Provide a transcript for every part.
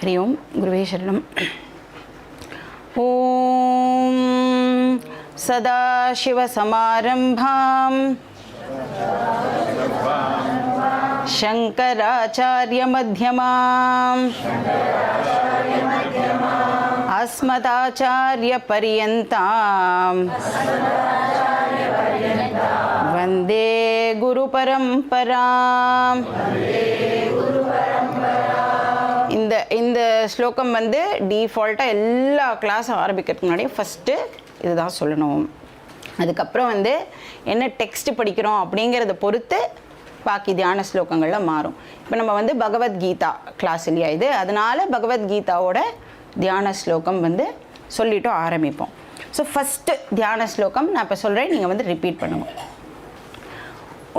हरि ओम गुरुवे शरणम। ओम सदाशिवसमारम्भां शङ्कराचार्यमध्यमाम् अस्मदाचार्यपर्यन्तां वन्दे गुरुपरम्पराम्। இந்த ஸ்லோகம் வந்து டிஃபால்ட்டாக எல்லா கிளாஸும் ஆரம்பிக்கிறதுக்கு முன்னாடி ஃபஸ்ட்டு இதுதான் சொல்லணும். அதுக்கப்புறம் வந்து என்ன டெக்ஸ்ட் படிக்கிறோம் அப்படிங்கிறத பொறுத்து பாக்கி தியான ஸ்லோகங்களில் மாறும். இப்போ நம்ம வந்து பகவத்கீதா கிளாஸ் இல்லையா இது, அதனால் பகவத்கீதாவோட தியான ஸ்லோகம் வந்து சொல்லிட்டு ஆரம்பிப்போம். ஸோ ஃபஸ்ட்டு தியான ஸ்லோகம் நான் இப்போ சொல்கிறேன், நீங்கள் வந்து ரிப்பீட் பண்ணுங்க.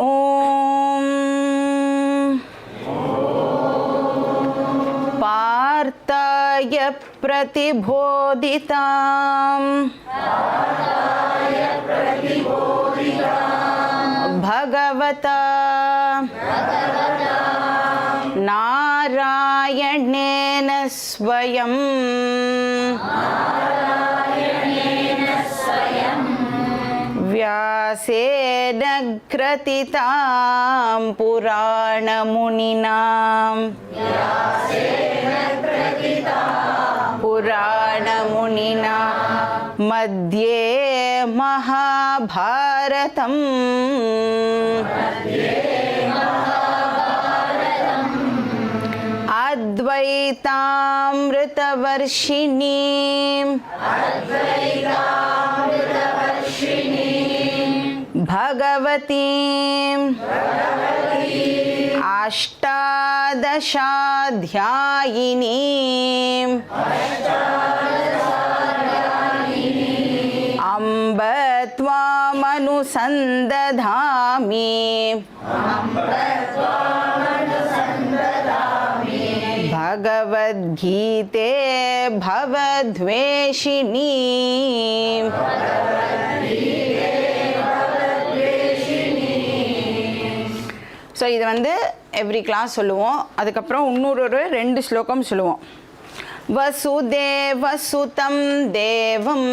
ஓம் பார்த்தாய பிரதிபோதிதாம் भगवता नारायणेन स्वयं व्यासेन ग्रथितां पुराणमुनिना मध्ये महाभारतम् अद्वैतामृतवर्षिणीं भगवतीं अष्टादशाध्यायिनीं अम्ब त्वामनुसन्दधामि भगवद्गीते भवद्वेषिणी। ஸோ இது வந்து எவ்ரி கிளாஸ் சொல்லுவோம். அதுக்கப்புறம் இன்னொரு 2 ஸ்லோகம் சொல்லுவோம். वसुदेवसुतं देवं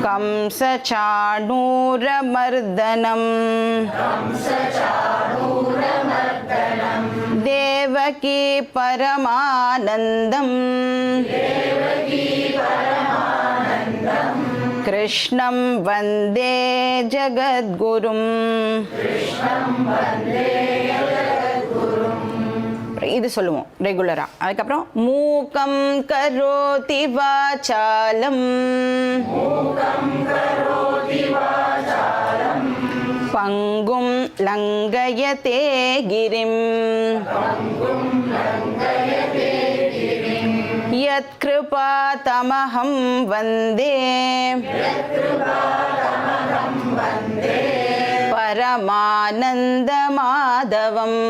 कंसचाणूरमर्दनं देवकी परमानन्दं कृष्णं वन्दे जगद्गुरुम्। இது சொல்லுவோம் ரெகுலரா. அதுக்கப்புறம் மூகம் கரோதி வாசாலம் பங்கும் லங்கயதே கிரிம் யத் கிருபா தமஹம் வந்தே பரமானந்த மாதவம்.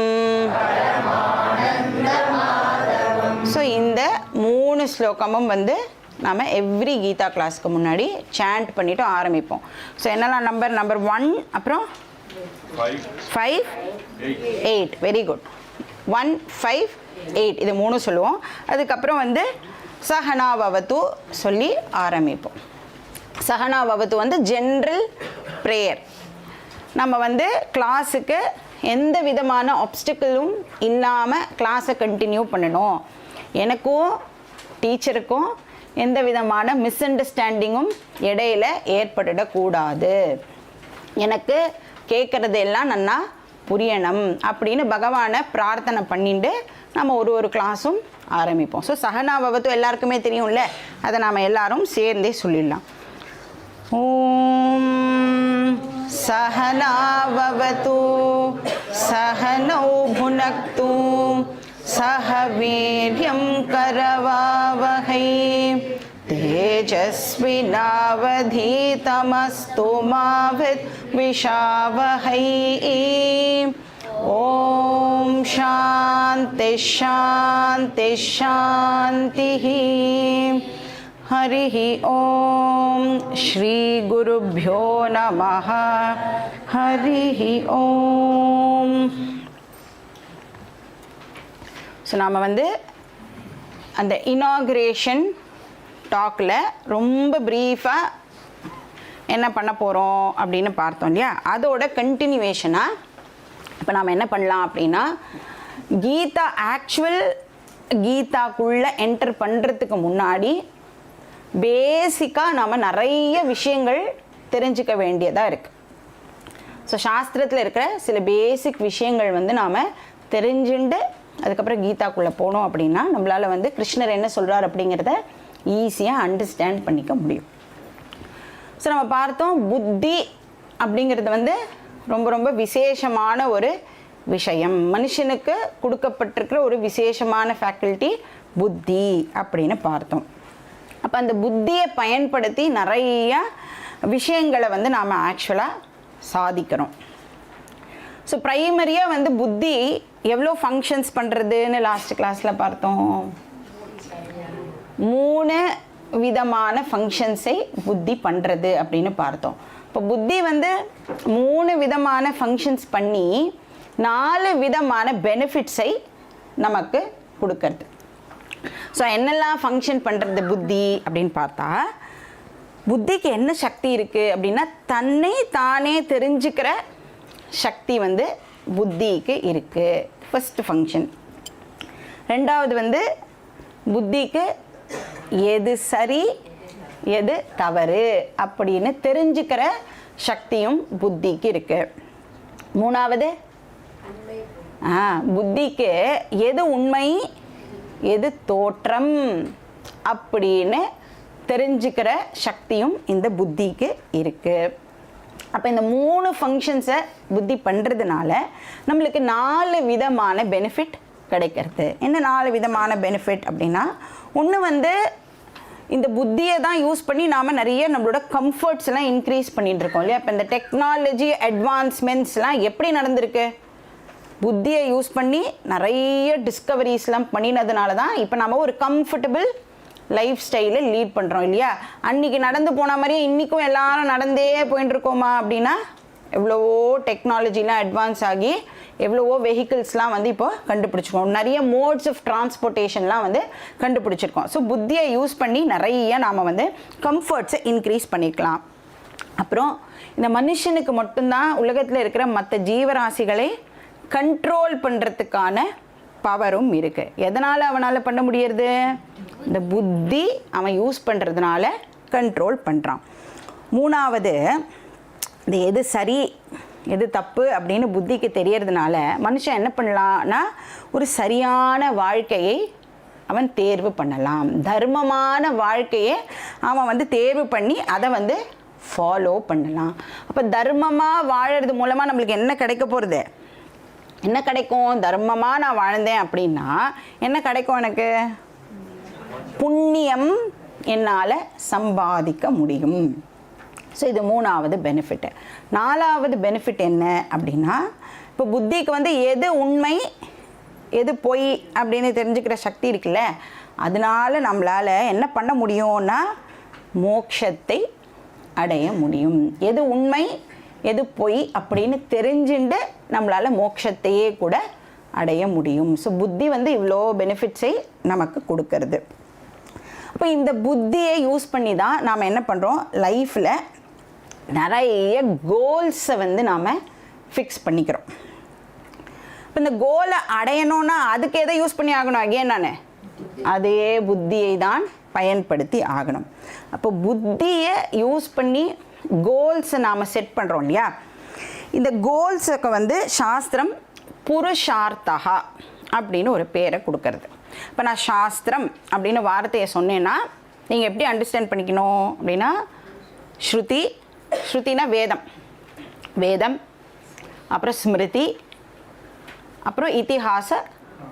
ஸோ இந்த 3 ஸ்லோகமும் வந்து நாம் எவ்ரி கீதா கிளாஸ்க்கு முன்னாடி சாண்ட் பண்ணிவிட்டு ஆரம்பிப்போம். ஸோ என்னெல்லாம் நம்பர் 1 அப்புறம் 5 8 வெரி குட் 1 5 8 இது 3 சொல்லுவோம். அதுக்கப்புறம் வந்து சஹனாவவது சொல்லி ஆரம்பிப்போம். சஹனாவவது வந்து ஜென்ரல் ப்ரேயர். நம்ம வந்து கிளாஸுக்கு எந்த விதமான ஆப்ஸ்டிக்கிளும் இல்லாமல் கிளாஸை கண்டினியூ பண்ணணும். எனக்கும் டீச்சருக்கும் எந்த விதமான மிஸ் அண்டர்ஸ்டாண்டிங்கும் இடையில ஏற்பட்டுடக்கூடாது. எனக்கு கேட்குறது எல்லாம் நல்லா புரியணும் அப்படின்னு பகவானை பிரார்த்தனை பண்ணிட்டு நம்ம ஒரு கிளாஸும் ஆரம்பிப்போம். ஸோ சஹனாவவது எல்லாருக்குமே தெரியும்ல, அதை நாம் எல்லாரும் சேர்ந்தே சொல்லிடலாம். ஓம் सहनाववतु सहनौ भुनक्तु सह वीर्यं करवावहै तेजस्विनावधीतमस्तु मा विद्विषावहै। ओम शांति शांति शांतिः। हरि ओम श्री गुरुभ्यो नमः। हरि ओम। ஸோ நாம் வந்து அந்த இனாகுரேஷன் டாக்கில் ரொம்ப ப்ரீஃபாக என்ன பண்ண போகிறோம் அப்படின்னு பார்த்தோம் இல்லையா, அதோட கண்டினியூவேஷனாக இப்போ நாம் என்ன பண்ணலாம் அப்படின்னா கீதா ஆக்சுவல் கீதாக்குள்ளே என்டர் பண்ணுறதுக்கு முன்னாடி பேசிக்காக நாம் நிறைய விஷயங்கள் தெரிஞ்சுக்க வேண்டியதாக இருக்குது. ஸோ சாஸ்திரத்தில் இருக்கிற சில பேசிக் விஷயங்கள் வந்து நாம் தெரிஞ்சுண்டு அதுக்கப்புறம் கீதாக்குள்ளே போனோம் அப்படின்னா நம்மளால் வந்து கிருஷ்ணர் என்ன சொல்கிறார் அப்படிங்கிறத ஈஸியாக அண்டர்ஸ்டாண்ட் பண்ணிக்க முடியும். ஸோ நம்ம பார்த்தோம் புத்தி அப்படிங்கிறது வந்து ரொம்ப ரொம்ப விசேஷமான ஒரு விஷயம், மனுஷனுக்கு கொடுக்கப்பட்டிருக்கிற ஒரு விசேஷமான ஃபேக்கல்ட்டி புத்தி அப்படின்னு பார்த்தோம். அப்போ அந்த புத்தியை பயன்படுத்தி நிறைய விஷயங்களை வந்து நாம் ஆக்சுவலாக சாதிக்கிறோம். ஸோ ப்ரைமரியாக வந்து புத்தி எவ்வளோ ஃபங்க்ஷன்ஸ் பண்ணுறதுன்னு லாஸ்ட் கிளாஸில் பார்த்தோம். 3 விதமான ஃபங்க்ஷன்ஸை புத்தி பண்ணுறது அப்படின்னு பார்த்தோம். இப்போ புத்தி வந்து 3 விதமான ஃபங்க்ஷன்ஸ் பண்ணி 4 விதமான பெனிஃபிட்ஸை நமக்கு கொடுக்கறது. ஸோ என்னெல்லாம் ஃபங்க்ஷன் பண்ணுறது புத்தி அப்படின்னு பார்த்தா, புத்திக்கு என்ன சக்தி இருக்குது அப்படின்னா தன்னை தானே தெரிஞ்சுக்கிற சக்தி வந்து புத்திக்கு இருக்குது, ஃபஸ்ட்டு ஃபங்க்ஷன். ரெண்டாவது வந்து புத்திக்கு எது சரி எது தவறு அப்படின்னு தெரிஞ்சுக்கிற சக்தியும் புத்திக்கு இருக்குது. மூணாவது புத்திக்கு எது உண்மை எது தோற்றம் அப்படின்னு தெரிஞ்சுக்கிற சக்தியும் இந்த புத்திக்கு இருக்குது. அப்போ இந்த 3 ஃபங்க்ஷன்ஸை புத்தி பண்ணுறதுனால நம்மளுக்கு 4 விதமான பெனிஃபிட் கிடைக்கிறது. என்ன 4 விதமான பெனிஃபிட் அப்படின்னா, ஒன்று வந்து இந்த புத்தியை தான் யூஸ் பண்ணி நாம் நிறைய நம்மளோட கம்ஃபர்ட்ஸ் எல்லாம் இன்க்ரீஸ் பண்ணிகிட்டு இருக்கோம் இல்லையா. இப்போ இந்த டெக்னாலஜி அட்வான்ஸ்மெண்ட்ஸ்லாம் எப்படி நடந்திருக்கு, புத்தியை யூஸ் பண்ணி நிறைய டிஸ்கவரிஸ்லாம் பண்ணினதுனால தான் இப்போ நம்ம ஒரு கம்ஃபர்டபுள் லைஃப் ஸ்டைலை லீட் பண்ணுறோம் இல்லையா. அன்றைக்கி நடந்து போன மாதிரியே இன்றைக்கும் எல்லாரும் நடந்தே போயிட்டு இருக்கோமா அப்படின்னா, எவ்வளவோ டெக்னாலஜிலாம் அட்வான்ஸ் ஆகி எவ்வளவோ வெஹிக்கிள்ஸ்லாம் வந்து இப்போ கண்டுபிடிச்சிருக்கோம், நிறைய மோட்ஸ் ஆஃப் டிரான்ஸ்போர்ட்டேஷன்லாம் வந்து கண்டுபிடிச்சிருக்கோம். ஸோ புத்தியை யூஸ் பண்ணி நிறைய நாம் வந்து கம்ஃபர்ட்ஸை இன்க்ரீஸ் பண்ணிக்கலாம். அப்புறம் இந்த மனுஷனுக்கு மட்டும்தான் உலகத்தில் இருக்கிற மற்ற ஜீவராசிகளை கண்ட்ரோல் பண்ணுறதுக்கான பவரும் இருக்குது. எதனால் அவனால் பண்ண முடியறது, இந்த புத்தி அவன் யூஸ் பண்ணுறதுனால கண்ட்ரோல் பண்ணுறான். மூணாவது, இந்த எது சரி எது தப்பு அப்படின்னு புத்திக்கு தெரியறதுனால மனுஷன் என்ன பண்ணலான்னா ஒரு சரியான வாழ்க்கையை அவன் தேர்வு பண்ணலாம், தர்மமான வாழ்க்கையை அவன் வந்து தேர்வு பண்ணி அதை வந்து ஃபாலோ பண்ணலாம். அப்போ தர்மமாக வாழறது மூலமாக நம்மளுக்கு என்ன கிடைக்க போகிறது, என்ன கிடைக்கும், தர்மமாக நான் வாழ்ந்தேன் அப்படின்னா என்ன கிடைக்கும், எனக்கு புண்ணியம் என்னால் சம்பாதிக்க முடியும். ஸோ இது 3வது பெனிஃபிட்டு. 4வது பெனிஃபிட் என்ன அப்படின்னா, இப்போ புத்திக்கு வந்து எது உண்மை எது பொய் அப்படின்னு தெரிஞ்சுக்கிற சக்தி இருக்குல்ல, அதனால நம்மளால் என்ன பண்ண முடியும்னா மோட்சத்தை அடைய முடியும். எது உண்மை எது பொய் அப்படின்னு தெரிஞ்சுண்டு நம்மளால் மோட்சத்தையே கூட அடைய முடியும். ஸோ புத்தி வந்து இவ்வளோ பெனிஃபிட்ஸை நமக்கு கொடுக்கறது. அப்போ இந்த புத்தியை யூஸ் பண்ணி தான் நாம் என்ன பண்ணுறோம், லைஃப்பில் நிறைய கோல்ஸை வந்து நாம் ஃபிக்ஸ் பண்ணிக்கிறோம். இப்போ இந்த கோலை அடையணும்னா அதுக்கு எதை யூஸ் பண்ணி ஆகணும், அகேன் நான் அதே புத்தியை தான் பயன்படுத்தி ஆகணும். அப்போ புத்தியை யூஸ் பண்ணி கோல்ஸை நாம் செட் பண்ணுறோம் இல்லையா. இந்த கோல்ஸுக்கு வந்து சாஸ்திரம் புருஷார்த்தகா அப்படின்னு ஒரு பேரை கொடுக்கறது. இப்போ நான் சாஸ்திரம் அப்படின்னு வார்த்தையை சொன்னேன்னா நீங்கள் எப்படி அண்டர்ஸ்டாண்ட் பண்ணிக்கணும் அப்படின்னா, ஸ்ருதி, ஸ்ருதினா வேதம், வேதம் அப்புறம் ஸ்மிருதி அப்புறம் இதிஹாச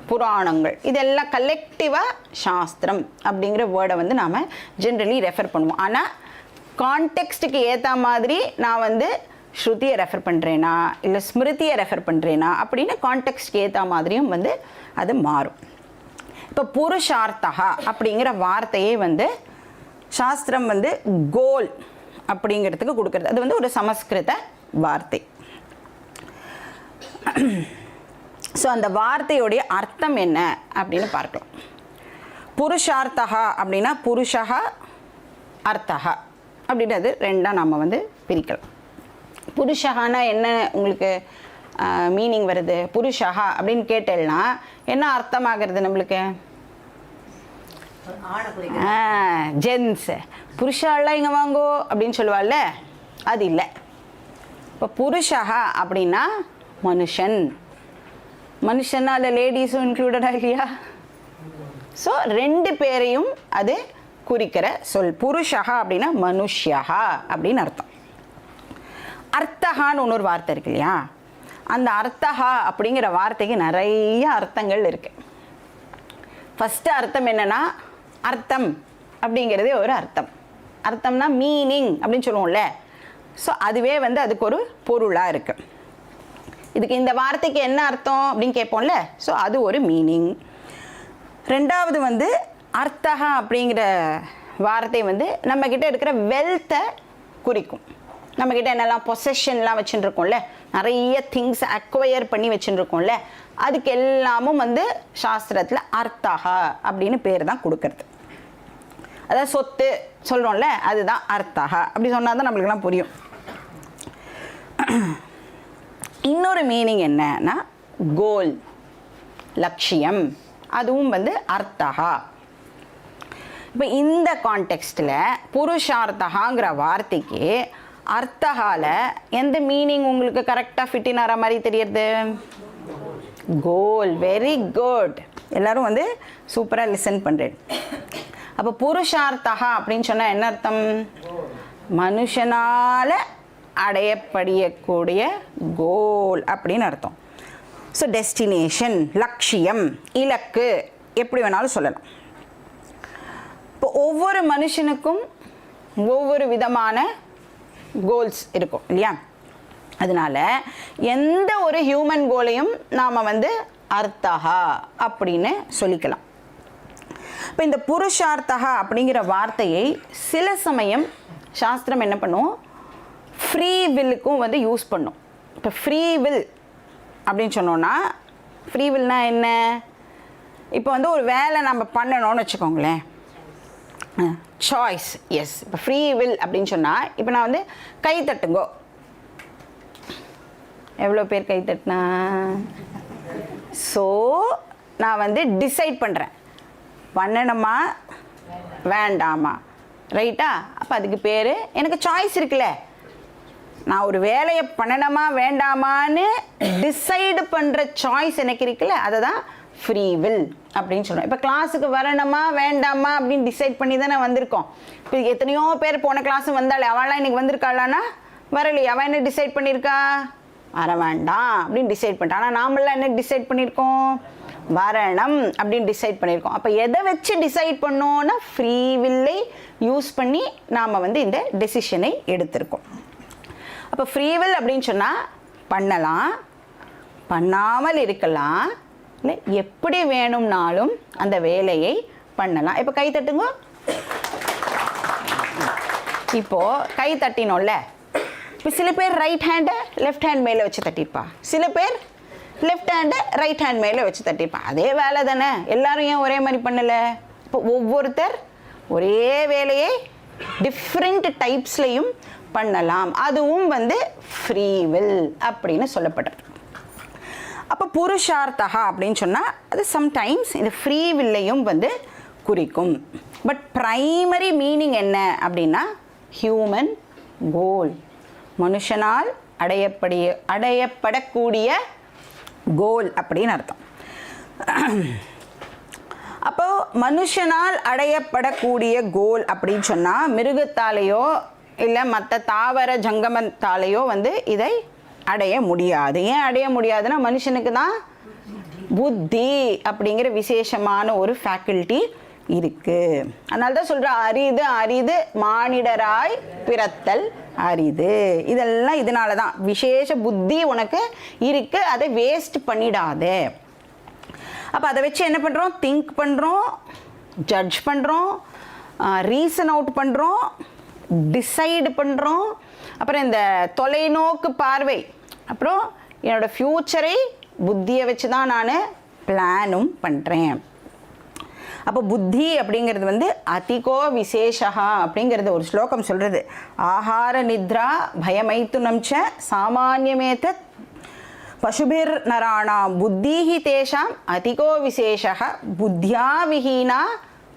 புராணங்கள், இதெல்லாம் கலெக்டிவாக சாஸ்திரம் அப்படிங்கிற வேர்டை வந்து நாம் ஜென்ரலி ரெஃபர் பண்ணுவோம். ஆனால் கான்டெக்ஸ்ட்டுக்கு ஏற்ற மாதிரி நான் வந்து ஸ்ருதியை ரெஃபர் பண்ணுறேனா இல்லை ஸ்மிருதியை ரெஃபர் பண்ணுறேனா அப்படின்னு கான்டெக்ஸ்ட்க்கு ஏற்ற மாதிரியும் வந்து அது மாறும். இப்போ புருஷார்த்தகா அப்படிங்கிற வார்த்தையே வந்து சாஸ்திரம் வந்து கோல் அப்படிங்கிறதுக்கு கொடுக்குறது. அது வந்து ஒரு சமஸ்கிருத வார்த்தை. ஸோ அந்த வார்த்தையுடைய அர்த்தம் என்ன அப்படின்னு பார்க்கலாம். புருஷார்த்தகா அப்படின்னா புருஷா அர்த்தகா அப்படின்றது ரெண்டாக நம்ம வந்து பிரிக்கலாம். புருஷகானா என்ன உங்களுக்கு மீனிங் வருது? புருஷகா அப்படின்னு கேட்டேன்னா என்ன அர்த்தமாகிறது நம்மளுக்கு? ஜென்ஸ். புருஷாலாம் இங்கே வாங்கோ அப்படின்னு சொல்லுவாள்ல, அது இல்லை. இப்போ புருஷகா அப்படின்னா மனுஷன். மனுஷன்னா அதில் லேடிஸும் இன்க்ளூடடாக இல்லையா? ஸோ ரெண்டு பேரையும் அது குறிக்கிற சொல். புருஷகா அப்படின்னா மனுஷ்யகா அப்படின்னு அர்த்தம். அர்த்தகான்னு இன்னொரு வார்த்தை இருக்கு இல்லையா? அந்த அர்த்தகா அப்படிங்கிற வார்த்தைக்கு நிறைய அர்த்தங்கள் இருக்கு. ஃபஸ்ட்டு அர்த்தம் என்னன்னா, அர்த்தம் அப்படிங்கிறதே ஒரு அர்த்தம். அர்த்தம்னா மீனிங் அப்படின்னு சொல்லுவோம்ல. ஸோ அதுவே வந்து அதுக்கு ஒரு பொருளாக இருக்கு. இதுக்கு இந்த வார்த்தைக்கு என்ன அர்த்தம் அப்படின்னு கேட்போம்ல, ஸோ அது ஒரு மீனிங். ரெண்டாவது வந்து அர்த்தகா அப்படிங்கிற வார்த்தை வந்து நம்மக்கிட்ட இருக்கிற வெல்த்தை குறிக்கும். நம்மக்கிட்ட என்னெல்லாம் பொசஷன்லாம் வச்சுட்டுருக்கோம்ல, நிறைய திங்ஸ் அக்வயர் பண்ணி வச்சுட்டுருக்கோம்ல, அதுக்கு எல்லாமும் வந்து சாஸ்திரத்தில் அர்த்தகா அப்படின்னு பேர் தான் கொடுக்கறது. அதாவது சொத்து சொல்கிறோம்ல, அதுதான் அர்த்தகா. அப்படி சொன்னால் தான் நம்மளுக்கெல்லாம் புரியும். இன்னொரு மீனிங் என்னன்னா கோல், லட்சியம், அதுவும் வந்து அர்த்தகா. இப்போ இந்த கான்டெக்ஸ்டில் புருஷார்த்தகாங்கிற வார்த்தைக்கு அர்த்தகால எந்த மீனிங் உங்களுக்கு கரெக்டாக ஃபிட்டின் ஆகிற மாதிரி தெரியுது? கோல். Very good. எல்லாரும் வந்து சூப்பராக லிசன் பண்ணுறேன். அப்போ புருஷார்த்தகா அப்படின்னு சொன்னால் என்ன அர்த்தம்? மனுஷனால் அடையப்படக்கூடிய கோல் அப்படின்னு அர்த்தம். ஸோ டெஸ்டினேஷன், லட்சியம், இலக்கு, எப்படி வேணாலும் சொல்லலாம். இப்போ ஒவ்வொரு மனுஷனுக்கும் ஒவ்வொரு விதமான கோல்ஸ் இருக்கும் இல்லையா? அதனால எந்த ஒரு ஹியூமன் கோலையும் நாம் வந்து அர்த்தகா அப்படின்னு சொல்லிக்கலாம். இப்போ இந்த புருஷார்த்தகா அப்படிங்கிற வார்த்தையை சில சமயம் சாஸ்திரம் என்ன பண்ணும், ஃப்ரீ வில்லுக்கும் வந்து யூஸ் பண்ணும். இப்போ ஃப்ரீ வில் அப்படின்னு சொன்னோன்னா, ஃப்ரீ வில்னா என்ன? இப்போ வந்து ஒரு வேலை நம்ம பண்ணணும்னு வச்சுக்கோங்களேன், சாய்ஸ். எஸ். இப்போ ஃப்ரீ வில் அப்படின்னு சொன்னால், இப்போ நான் வந்து கை தட்டுங்கோ. எவ்வளோ பேர் கை தட்டினா? ஸோ நான் வந்து டிசைட் பண்ணுறேன், பண்ணணுமா வேண்டாமா, ரைட்டா? அப்போ அதுக்கு பேர் எனக்கு சாய்ஸ் இருக்குல்ல. நான் ஒரு வேலையை பண்ணணுமா வேண்டாமான்னு டிசைடு பண்ணுற சாய்ஸ் எனக்கு இருக்குல்ல, அதை தான் ஃப்ரீ வில் அப்படின்னு சொல்கிறோம். இப்போ கிளாஸுக்கு வரணுமா வேண்டாமா அப்படின்னு டிசைட் பண்ணி தான் நான் வந்திருக்கோம். இப்போ எத்தனையோ பேர் போன கிளாஸு வந்தாலே, அவளாம் இன்றைக்கி வந்திருக்காளான்னா வரலையே. அவன் என்ன டிசைட் பண்ணியிருக்கா? வர வேண்டாம் அப்படின்னு டிசைட் பண்ணிட்டான். ஆனால் நாமெல்லாம் என்ன டிசைட் பண்ணியிருக்கோம்? வரணும் அப்படின்னு டிசைட் பண்ணியிருக்கோம். அப்போ எதை வச்சு டிசைட் பண்ணோன்னா ஃப்ரீ வில்லை யூஸ் பண்ணி நாம் வந்து இந்த டெசிஷனை எடுத்திருக்கோம். அப்போ ஃப்ரீ வில் அப்படின்னு சொன்னால் பண்ணலாம், பண்ணாமல் இருக்கலாம், இல்லை எப்படி வேணும்னாலும் அந்த வேலையை பண்ணலாம். இப்போ கை தட்டுங்க. இப்போது கை தட்டினோம்ல, இப்போ சில பேர் ரைட் ஹேண்டை லெஃப்ட் ஹேண்ட் மேலே வச்சு தட்டியிருப்பா, சில பேர் லெஃப்ட் ஹேண்டை ரைட் ஹேண்ட் மேலே வச்சு தட்டியிருப்பா. அதே வேலை தானே, எல்லாரும் ஏன் ஒரே மாதிரி பண்ணலை? இப்போ ஒவ்வொருத்தர் ஒரே வேலையை டிஃப்ரெண்ட் டைப்ஸ்லையும் பண்ணலாம். அதுவும் வந்து ஃப்ரீ வில் அப்படின்னு சொல்லப்படுறது. அப்போ புருஷார்த்தகா அப்படின்னு சொன்னால் அது சம்டைம்ஸ் இந்த ஃப்ரீ வில்லையும் வந்து குறிக்கும். பட் ப்ரைமரி மீனிங் என்ன அப்படின்னா ஹியூமன் கோல், மனுஷனால் அடையப்படக்கூடிய கோல் அப்படின்னு அர்த்தம். அப்போது மனுஷனால் அடையப்படக்கூடிய கோல் அப்படின்னு சொன்னால் மிருகத்தாலேயோ இல்லை மற்ற தாவர ஜங்கமத்தாலேயோ வந்து இதை அடைய முடியாது. ஏன் அடைய முடியாதுன்னா மனுஷனுக்கு தான் புத்தி அப்படிங்கிற விசேஷமான ஒரு ஃபேக்கல்ட்டி இருக்குது. அதனால தான் சொல்கிற அரிது அரிது மானிடராய் பிறத்தல் அரிது. இதெல்லாம் இதனால தான் விசேஷ புத்தி உனக்கு இருக்குது, அதை வேஸ்ட் பண்ணிடாதே. அப்போ அதை வச்சு என்ன பண்ணுறோம்? திங்க் பண்ணுறோம், ஜட்ஜ் பண்ணுறோம், ரீசன் அவுட் பண்ணுறோம், டிசைடு பண்ணுறோம். அப்புறம் இந்த தொலைநோக்கு பார்வை, அப்புறம் என்னோடய ஃப்யூச்சரை புத்தியை வச்சு தான் நான் பிளானும் பண்ணுறேன். அப்போ புத்தி அப்படிங்கிறது வந்து அதிகோ விசேஷா அப்படிங்கிறது ஒரு ஸ்லோகம் சொல்கிறது. ஆஹார நித்ரா பயமைத்துனம் ச சாமானியமேத பசுபிர் நராணாம் புத்திஹி தேஷாம் அதிகோ விசேஷா புத்தியா விஹீனா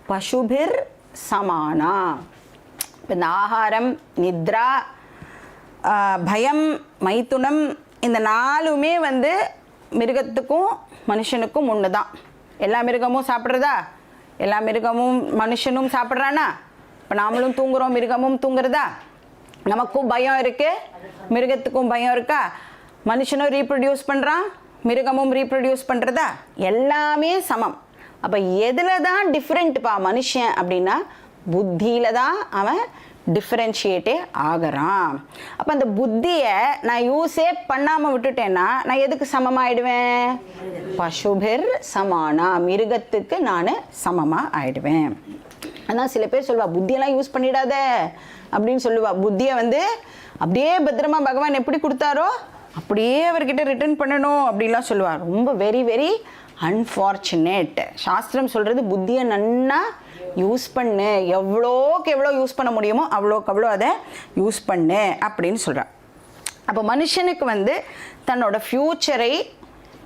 பசுபிர் சமானா. இப்போ இந்த ஆகாரம், நித்ரா, பயம், மைத்துனம், இந்த 4மே வந்து மிருகத்துக்கும் மனுஷனுக்கும் ஒன்று தான். எல்லா மிருகமும் சாப்பிட்றதா? எல்லா மிருகமும் மனுஷனும் சாப்பிட்றானா? இப்போ நாமளும் தூங்குகிறோம், மிருகமும் தூங்குறதா? நமக்கும் பயம் இருக்குது, மிருகத்துக்கும் பயம் இருக்கா? மனுஷனும் ரீப்ரொடியூஸ் பண்ணுறான், மிருகமும் ரீப்ரொடியூஸ் பண்ணுறதா? எல்லாமே சமம். அப்போ எதில் தான் டிஃப்ரெண்ட்டுப்பா மனுஷன் அப்படின்னா புத்தியில் தான் அவன் டிஃப்ரென்ஷியேட்டே ஆகிறான். அப்போ அந்த புத்தியை நான் யூஸே பண்ணாமல் விட்டுட்டேன்னா நான் எதுக்கு சமமாகிடுவேன்? பசுபிர் சமானா, மிருகத்துக்கு நான் சமமாக ஆயிடுவேன். ஆனால் சில பேர் சொல்லுவா புத்தியெல்லாம் யூஸ் பண்ணிடாத அப்படின்னு சொல்லுவா. புத்தியை வந்து அப்படியே பத்திரமா பகவான் எப்படி கொடுத்தாரோ அப்படியே அவர்கிட்ட ரிட்டர்ன் பண்ணணும் அப்படின்லாம் சொல்லுவார். ரொம்ப வெரி வெரி அன்ஃபார்ச்சுனேட். சாஸ்திரம் சொல்கிறது புத்தியை நன்னா யூஸ் பண்ணு, எவ்வளோக்கு எவ்வளோ யூஸ் பண்ண முடியுமோ அவ்வளோக்கு அவ்வளோ அதை யூஸ் பண்ணு அப்படின்னு சொல்கிறார். அப்போ மனுஷனுக்கு வந்து தன்னோட ஃப்யூச்சரை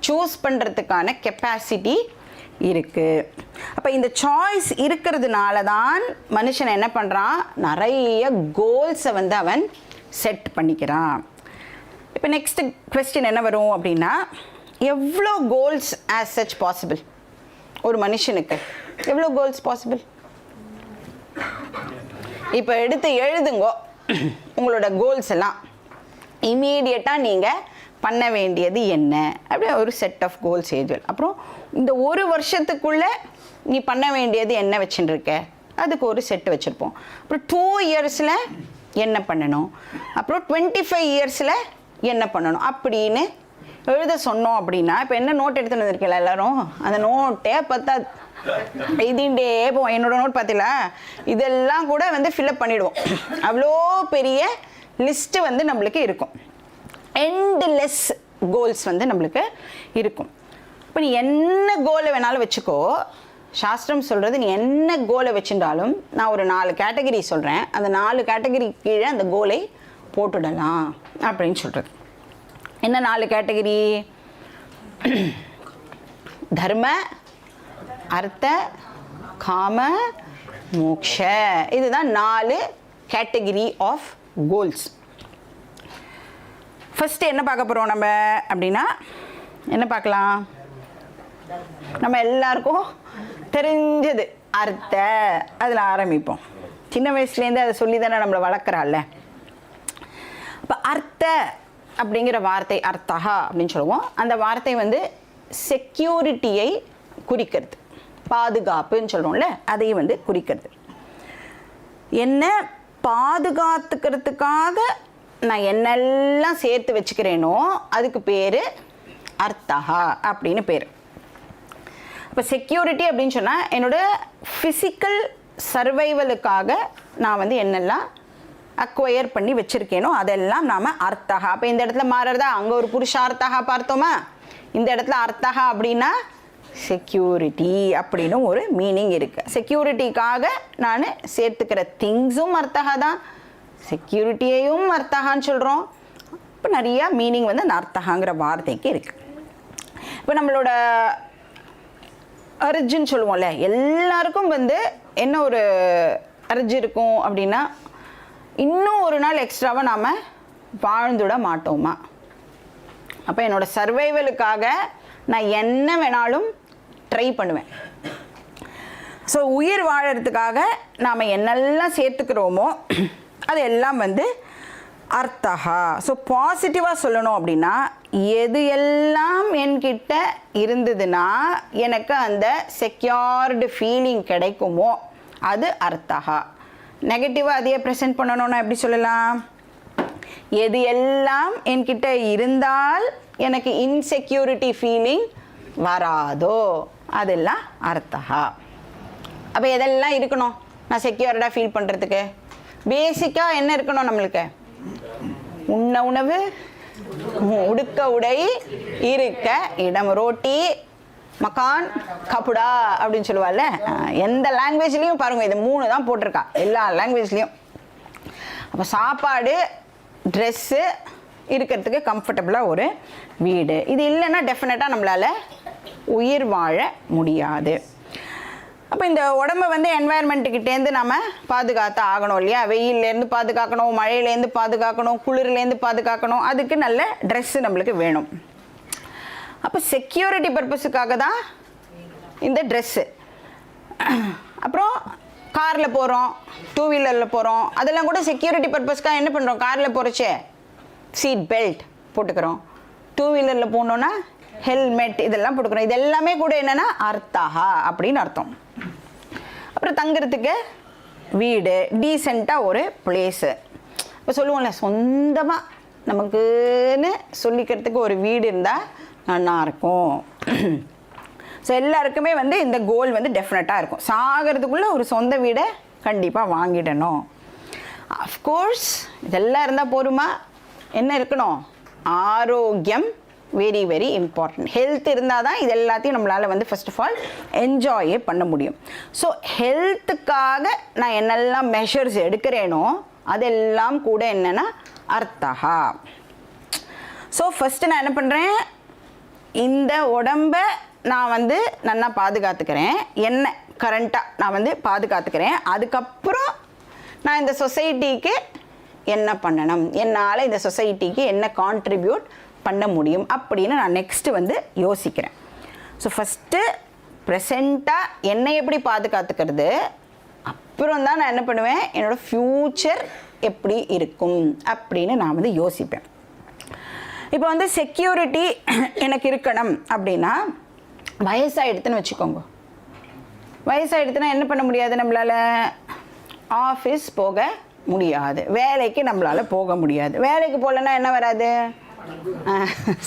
சூஸ் பண்ணுறதுக்கான கெப்பாசிட்டி இருக்குது. அப்போ இந்த சாய்ஸ் இருக்கிறதுனால தான் மனுஷன் என்ன பண்ணுறான், நிறைய கோல்ஸை வந்து அவன் செட் பண்ணிக்கிறான். இப்போ நெக்ஸ்ட் கொஸ்டின் என்ன வரும் அப்படின்னா, எவ்வளோ கோல்ஸ் ஆஸ் சச் பாசிபிள்? ஒரு மனுஷனுக்கு எவ்வளோ கோல்ஸ் பாசிபிள்? இப்போ எடுத்து எழுதுங்கோ உங்களோட கோல்ஸ் எல்லாம். இமீடியட்டாக நீங்கள் பண்ண வேண்டியது என்ன அப்படியே ஒரு செட் ஆஃப் கோல்ஸ் எழுதுவேன். அப்புறம் இந்த ஒரு வருஷத்துக்குள்ளே நீ பண்ண வேண்டியது என்ன வச்சுட்டு இருக்க, அதுக்கு ஒரு செட்டு வச்சுருப்போம். அப்புறம் 2 இயர்ஸில் என்ன பண்ணணும், அப்புறம் 25 இயர்ஸில் என்ன பண்ணணும் அப்படின்னு எழுத சொன்னோம். அப்படின்னா இப்போ என்ன நோட் எடுத்துன்னு வந்திருக்கல எல்லாரும், அந்த நோட்டே பார்த்தா எழுதிண்டே போவோம். என்னோட நோட் பார்த்தீங்களா, இதெல்லாம் கூட வந்து ஃபில்அப் பண்ணிவிடுவோம். அவ்வளோ பெரிய லிஸ்ட்டு வந்து நம்மளுக்கு இருக்கும். எண்ட்லெஸ் கோல்ஸ் வந்து நம்மளுக்கு இருக்கும். இப்போ நீ என்ன கோலை வேணாலும் வச்சுக்கோ. சாஸ்திரம் சொல்கிறது நீ என்ன கோலை வச்சுட்டாலும் நான் ஒரு 4 கேட்டகரி சொல்கிறேன், அந்த 4 கேட்டகரி கீழே அந்த கோலை போட்டுடலாம் அப்படின்னு சொல்கிறது. என்ன 4 கேட்டகரி? தர்ம, அர்த்த, காம, மோக்ஷ. இதுதான் 4 கேட்டகரி ஆஃப் கோல்ஸ். ஃபஸ்ட்டு என்ன பார்க்க போகிறோம் நம்ம அப்படின்னா, என்ன பார்க்கலாம்? நம்ம எல்லாருக்கும் தெரிஞ்சது அர்த்த, அதில் ஆரம்பிப்போம். சின்ன வயசுலேருந்து அதை சொல்லி தானே நம்மளை வளர்க்குறாள்ல. இப்போ அர்த்த அப்படிங்கிற வார்த்தை, அர்த்தகா அப்படின்னு சொல்லுவோம். அந்த வார்த்தை வந்து செக்யூரிட்டியை குறிக்கிறது, பாதுகாப்புன்னு சொல்கிறோம்ல, அதையும் வந்து குறிக்கிறது. என்ன பாதுகாத்துக்கிறதுக்காக நான் என்னெல்லாம் சேர்த்து வச்சுக்கிறேனோ அதுக்கு பேர் அர்த்தகா அப்படின்னு பேர். இப்போ செக்யூரிட்டி அப்படின்னு சொன்னால் என்னோடய ஃபிசிக்கல் சர்வைவலுக்காக நான் வந்து என்னெல்லாம் அக்வயர் பண்ணி வச்சுருக்கேனோ அதெல்லாம் நாம் அர்த்தகா. அப்போ இந்த இடத்துல மாறுறதா, அங்கே ஒரு புருஷார்த்தகா பார்த்தோமா, இந்த இடத்துல அர்த்தகா அப்படின்னா செக்யூரிட்டி அப்படின்னு ஒரு மீனிங் இருக்குது. செக்யூரிட்டிக்காக நான் சேர்த்துக்கிற திங்ஸும் அர்த்தகா தான், செக்யூரிட்டியையும் அர்த்தகான்னு சொல்கிறோம். இப்போ நிறையா மீனிங் வந்து அந்த அர்த்தகாங்கிற வார்த்தைக்கு இருக்குது. இப்போ நம்மளோட அர்ஜுன்னு சொல்லுவோம்ல, எல்லாருக்கும் வந்து என்ன ஒரு அர்ஜு இருக்கும் அப்படின்னா, இன்னும் ஒரு நாள் எக்ஸ்ட்ராவாக நாம் வாழ்ந்துட மாட்டோமா. அப்போ என்னோடய சர்வைவலுக்காக நான் என்ன வேணாலும் ட்ரை பண்ணுவேன். ஸோ உயிர் வாழறதுக்காக நாம் என்னெல்லாம் சேர்த்துக்கிறோமோ அது எல்லாம் வந்து அர்த்தகா. ஸோ பாசிட்டிவாக சொல்லணும் அப்படின்னா, எது எல்லாம் என்கிட்ட இருந்ததுன்னா எனக்கு அந்த செக்யூர்டு ஃபீலிங் கிடைக்குமோ அது அர்த்தகா. நெகட்டிவாக அதையே ப்ரெசென்ட் பண்ணணும்னா எப்படி சொல்லலாம்? எது எல்லாம் என்கிட்ட இருந்தால் எனக்கு இன்செக்யூரிட்டி ஃபீலிங் வராதோ அதெல்லாம் அர்த்தகா. அப்போ எதெல்லாம் இருக்கணும் நான் செக்யூர்டாக ஃபீல் பண்ணுறதுக்கு? பேசிக்காக என்ன இருக்கணும் நம்மளுக்கு? உண்ண உணவு, உடுக்க உடை, இருக்க இடம். ரோட்டி, மக்கான், கபுடா அப்படின்னு சொல்லுவாள்ல. எந்த லாங்குவேஜ்லேயும் பாருங்கள் இது 3 தான் போட்டிருக்கா, எல்லா லாங்குவேஜ்லேயும். அப்போ சாப்பாடு, ட்ரெஸ்ஸு, இருக்கிறதுக்கு கம்ஃபர்டபுளாக ஒரு வீடு. இது இல்லைன்னா டெஃபினட்டாக நம்மளால் உயிர் வாழ முடியாது. அப்போ இந்த உடம்பை வந்து என்வாயர்மெண்ட்டுக்கிட்டேருந்து நம்ம பாதுகாத்து ஆகணும் இல்லையா? வெயிலேருந்து பாதுகாக்கணும், மழையிலேருந்து பாதுகாக்கணும், குளிர்லேருந்து பாதுகாக்கணும். அதுக்கு நல்ல ட்ரெஸ்ஸு நம்மளுக்கு வேணும். அப்போ செக்யூரிட்டி பர்பஸுக்காக தான் இந்த ட்ரெஸ்ஸு. அப்புறம் காரில் போகிறோம், 2 வீலரில் போகிறோம், அதெல்லாம் கூட செக்யூரிட்டி பர்பஸ்க்காக என்ன பண்ணுறோம்? காரில் போகிறச்சே சீட் பெல்ட் போட்டுக்கிறோம், 2 வீலரில் போகணுன்னா ஹெல்மெட் இதெல்லாம் போட்டுக்கிறோம். இது எல்லாமே கூட என்னென்னா அர்த்தஹா அப்படின்னு அர்த்தம். அப்புறம் தங்குறதுக்கு வீடு, டீசெண்டாக ஒரு பிளேஸு. இப்போ சொல்லுவோம்ல, சொந்தமாக நமக்குன்னு சொல்லிக்கிறதுக்கு ஒரு வீடு இருந்தால் நல்லாயிருக்கும். ஸோ எல்லாருக்குமே வந்து இந்த கோல் வந்து டெஃபினட்டாக இருக்கும். சாகிறதுக்குள்ளே ஒரு சொந்த வீடை கண்டிப்பாக வாங்கிடணும். அஃப்கோர்ஸ் இதெல்லாம் இருந்தால் போருமா? என்ன இருக்கணும்? ஆரோக்கியம் வெரி வெரி இம்பார்ட்டன்ட். ஹெல்த் இருந்தால் தான் இது எல்லாத்தையும் நம்மளால் வந்து ஃபர்ஸ்ட் ஆஃப் ஆல் என்ஜாயே பண்ண முடியும். ஸோ ஹெல்த்துக்காக நான் என்னெல்லாம் மெஷர்ஸ் எடுக்கிறேனோ அதெல்லாம் கூட என்னென்னா அர்த்தஹா. ஸோ ஃபஸ்ட்டு நான் என்ன பண்ணுறேன்? இந்த உடம்பை நான் வந்து நல்லா பாதுகாத்துக்கிறேன், என்ன கரண்ட்டாக நான் வந்து பாதுகாத்துக்கிறேன். அதுக்கப்புறம் நான் இந்த சொசைட்டிக்கு என்ன பண்ணணும், என்னால் இந்த சொசைட்டிக்கு என்ன கான்ட்ரிபியூட் பண்ண முடியும் அப்படின்னு நான் நெக்ஸ்ட்டு வந்து யோசிக்கிறேன். ஸோ ஃபஸ்ட்டு ப்ரெசண்ட்டாக என்னை எப்படி பாதுகாத்துக்கிறது, அப்புறம் தான் நான் என்ன பண்ணுவேன், என்னோடய ஃப்யூச்சர் எப்படி இருக்கும் அப்படின்னு நான் வந்து யோசிப்பேன். இப்போ வந்து செக்யூரிட்டி எனக்கு இருக்கணும் அப்படின்னா, வயசாகிடுதுன்னு வச்சுக்கோங்க. வயசாகிடுதுன்னா என்ன பண்ண முடியாது? நம்மளால் ஆஃபீஸ் போக முடியாது, வேலைக்கு நம்மளால் போக முடியாது. வேலைக்கு போகலன்னா என்ன வராது?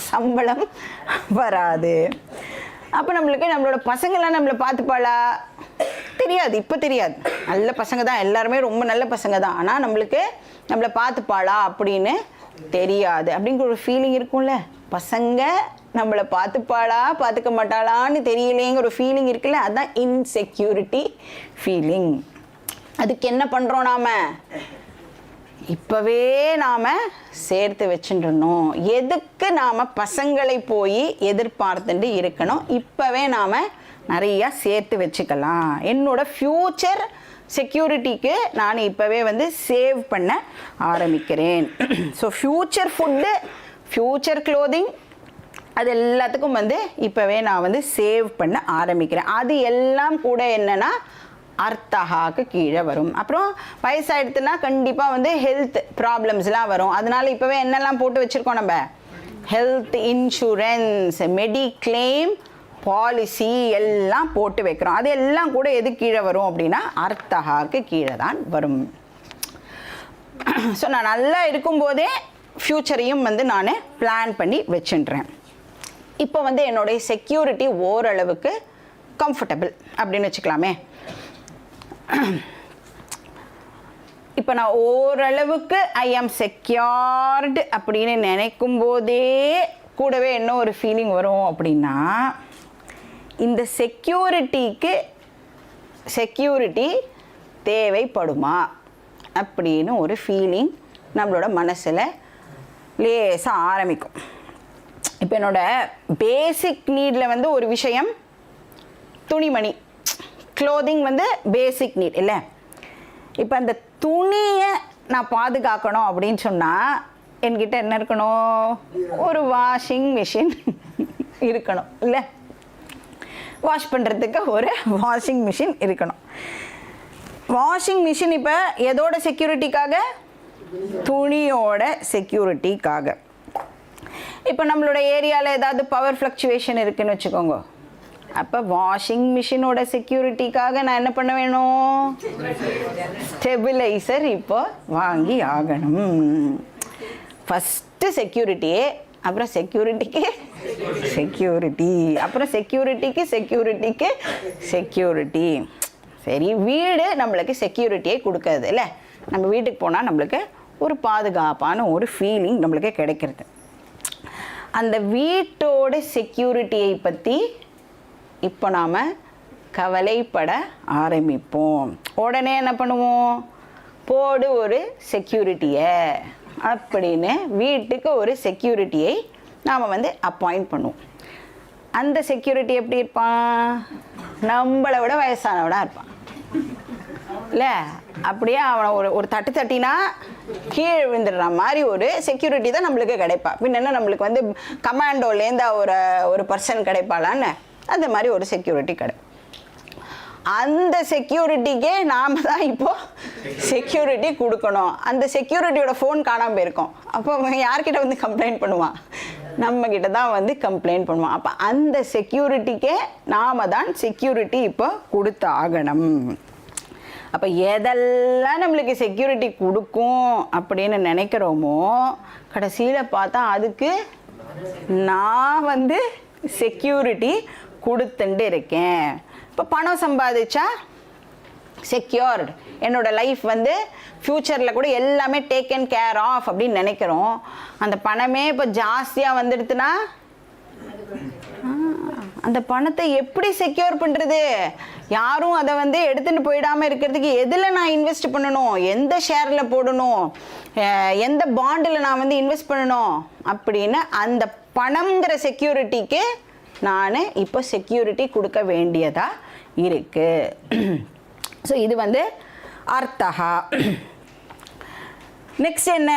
சம்பளம் வராது. அப்போ நம்மளுக்கு நம்மளோட பசங்களாம் நம்மளை பார்த்துப்பாளா? தெரியாது. இப்போ தெரியாது, நல்ல பசங்க தான், எல்லாருமே ரொம்ப நல்ல பசங்க தான். ஆனால் நம்மளுக்கு நம்மளை பார்த்துப்பாளா அப்படின்னு தெரியாது. அப்படிங்கிற ஒரு ஃபீலிங் இருக்கும்ல. பசங்க நம்மளை பார்த்துப்பாளா பார்த்துக்க மாட்டாளான்னு தெரியலேங்கிற ஒரு ஃபீலிங் இருக்குல்ல, அதுதான் இன்செக்யூரிட்டி ஃபீலிங். அதுக்கு என்ன பண்ணுறோம்? நாம் இப்போவே நாம் சேர்த்து வச்சுட்டுருணும். எதுக்கு நாம் பசங்களை போய் எதிர்பார்த்துட்டு இருக்கணும்? இப்போவே நாம் நிறையா சேர்த்து வச்சுக்கலாம். என்னோடய ஃப்யூச்சர் செக்யூரிட்டிக்கு நான் இப்போவே வந்து சேவ் பண்ண ஆரம்பிக்கிறேன். So future food, future clothing, அது எல்லாத்துக்கும் வந்து இப்போவே நான் வந்து சேவ் பண்ண ஆரம்பிக்கிறேன். அது எல்லாம் கூட என்னென்னா அர்த்தஹாக்கு கீழே வரும். அப்புறம் வயசாகிடுதுன்னா கண்டிப்பாக வந்து ஹெல்த் ப்ராப்ளம்ஸ்லாம் வரும். அதனால் இப்போவே என்னெல்லாம் போட்டு வச்சுருக்கோம்? நம்ம ஹெல்த் இன்சூரன்ஸ், மெடிக்ளைம் பாலிசி எல்லாம் போட்டு வைக்கிறோம். அது எல்லாம் கூட எது கீழே வரும் அப்படின்னா அர்த்தஹாக்கு கீழே தான் வரும். ஸோ நான் நல்லா இருக்கும்போதே ஃப்யூச்சரையும் வந்து நான் பிளான் பண்ணி வச்சுன்றேன். இப்போ வந்து என்னுடைய செக்யூரிட்டி ஓரளவுக்கு கம்ஃபர்டபுள் அப்படின்னு வச்சுக்கலாமே. இப்போ நான் ஓரளவுக்கு ஐ ஆம் செக்யூர்டு அப்படின்னு நினைக்கும் போதே கூடவே என்ன ஒரு ஃபீலிங் வரும் அப்படின்னா, இந்த செக்யூரிட்டி தேவைப்படுமா அப்படின்னு ஒரு ஃபீலிங் நம்மளோட மனசில் லேசாக ஆரம்பிக்கும். இப்போ என்னோடய பேசிக் நீடில் வந்து ஒரு விஷயம் துணிமணி, க்ளோதிங் வந்து பேசிக் நீட் இல்லை. இப்போ அந்த துணியை நான் பாதுகாக்கணும் அப்படின்னு சொன்னால் என்கிட்ட என்ன இருக்கணும்? ஒரு வாஷிங் மிஷின் இருக்கணும் இல்லை? வாஷ் பண்ணுறதுக்கு ஒரு வாஷிங் மிஷின் இருக்கணும். வாஷிங் மிஷின் இப்போ எதோட செக்யூரிட்டிக்காக? துணியோட செக்யூரிட்டிக்காக. இப்போ நம்மளோட ஏரியாவில் ஏதாவது பவர் ஃப்ளக்சுவேஷன் இருக்குதுன்னு வச்சுக்கோங்க. அப்போ வாஷிங் மிஷினோட செக்யூரிட்டிக்காக நான் என்ன பண்ண வேணும்? ஸ்டெபிலைசர் இப்போ வாங்கி ஆகணும். ஃபஸ்ட்டு செக்யூரிட்டியே, அப்புறம் செக்யூரிட்டிக்கு செக்யூரிட்டி, அப்புறம் செக்யூரிட்டிக்கு செக்யூரிட்டி. சரி, வீடு நம்மளுக்கு செக்யூரிட்டியே கொடுக்காது இல்லை. நம்ம வீட்டுக்கு போனால் நம்மளுக்கு ஒரு பாதுகாப்பான ஒரு ஃபீலிங் நம்மளுக்கு கிடைக்கிறது. அந்த வீட்டோட செக்யூரிட்டியை பற்றி இப்போ நாம் கவலைப்பட ஆரம்பிப்போம். உடனே என்ன பண்ணுவோம்? போடு ஒரு செக்யூரிட்டியை அப்படின்னு வீட்டுக்கு ஒரு செக்யூரிட்டியை நாம் வந்து அப்பாயிண்ட் பண்ணுவோம். அந்த செக்யூரிட்டி எப்படி இருப்பான்? நம்மளை விட வயசானவனாக இருப்பான் இல்லை? அப்படியே அவனை ஒரு தட்டு தட்டினா கீழே விழுந்துடுற மாதிரி ஒரு செக்யூரிட்டி தான் நம்மளுக்கு கிடைப்பா. பின்ன நம்மளுக்கு வந்து கமாண்டோலேருந்து ஒரு பர்சன் கிடைப்பாளான்னு அந்த மாதிரி ஒரு செக்யூரிட்டி கிடைக்கும். அந்த செக்யூரிட்டிக்கே நாம் தான் இப்போது செக்யூரிட்டி கொடுக்கணும். அந்த செக்யூரிட்டியோட ஃபோன் காணாமல் போயிருக்கோம். அப்போ யார்கிட்ட வந்து கம்ப்ளைண்ட் பண்ணுவான்? நம்மக்கிட்ட தான் வந்து கம்ப்ளைண்ட் பண்ணுவான். அப்போ அந்த செக்யூரிட்டிக்கே நாம் தான் செக்யூரிட்டி இப்போ கொடுத்து ஆகணும். அப்போ எதெல்லாம் நம்மளுக்கு செக்யூரிட்டி கொடுக்கும் அப்படின்னு நினைக்கிறோமோ கடைசியில் பார்த்தா அதுக்கு நான் வந்து செக்யூரிட்டி கொடுத்துட்டு இருக்கேன். இப்போ பணம் சம்பாதிச்சா செக்யூர்டு, என்னோடய லைஃப் வந்து ஃப்யூச்சரில் கூட எல்லாமே டேக்கன் கேர் ஆஃப் அப்படின்னு நினைக்கிறோம். அந்த பணமே இப்போ ஜாஸ்தியாக வந்துடுதுன்னா அந்த பணத்தை எப்படி செக்யூர் பண்ணுறது? யாரும் அதை வந்து எடுத்துகிட்டு போயிடாமல் இருக்கிறதுக்கு எதில் நான் இன்வெஸ்ட் பண்ணணும், எந்த ஷேரில் போடணும், எந்த பாண்டில் நான் வந்து இன்வெஸ்ட் பண்ணணும் அப்படின்னு அந்த பணம்ங்கிற செக்யூரிட்டிக்கு நான் இப்போ செக்யூரிட்டி கொடுக்க வேண்டியதாக இருக்குது. ஸோ இது வந்து அர்த்தகா. நெக்ஸ்ட் என்ன?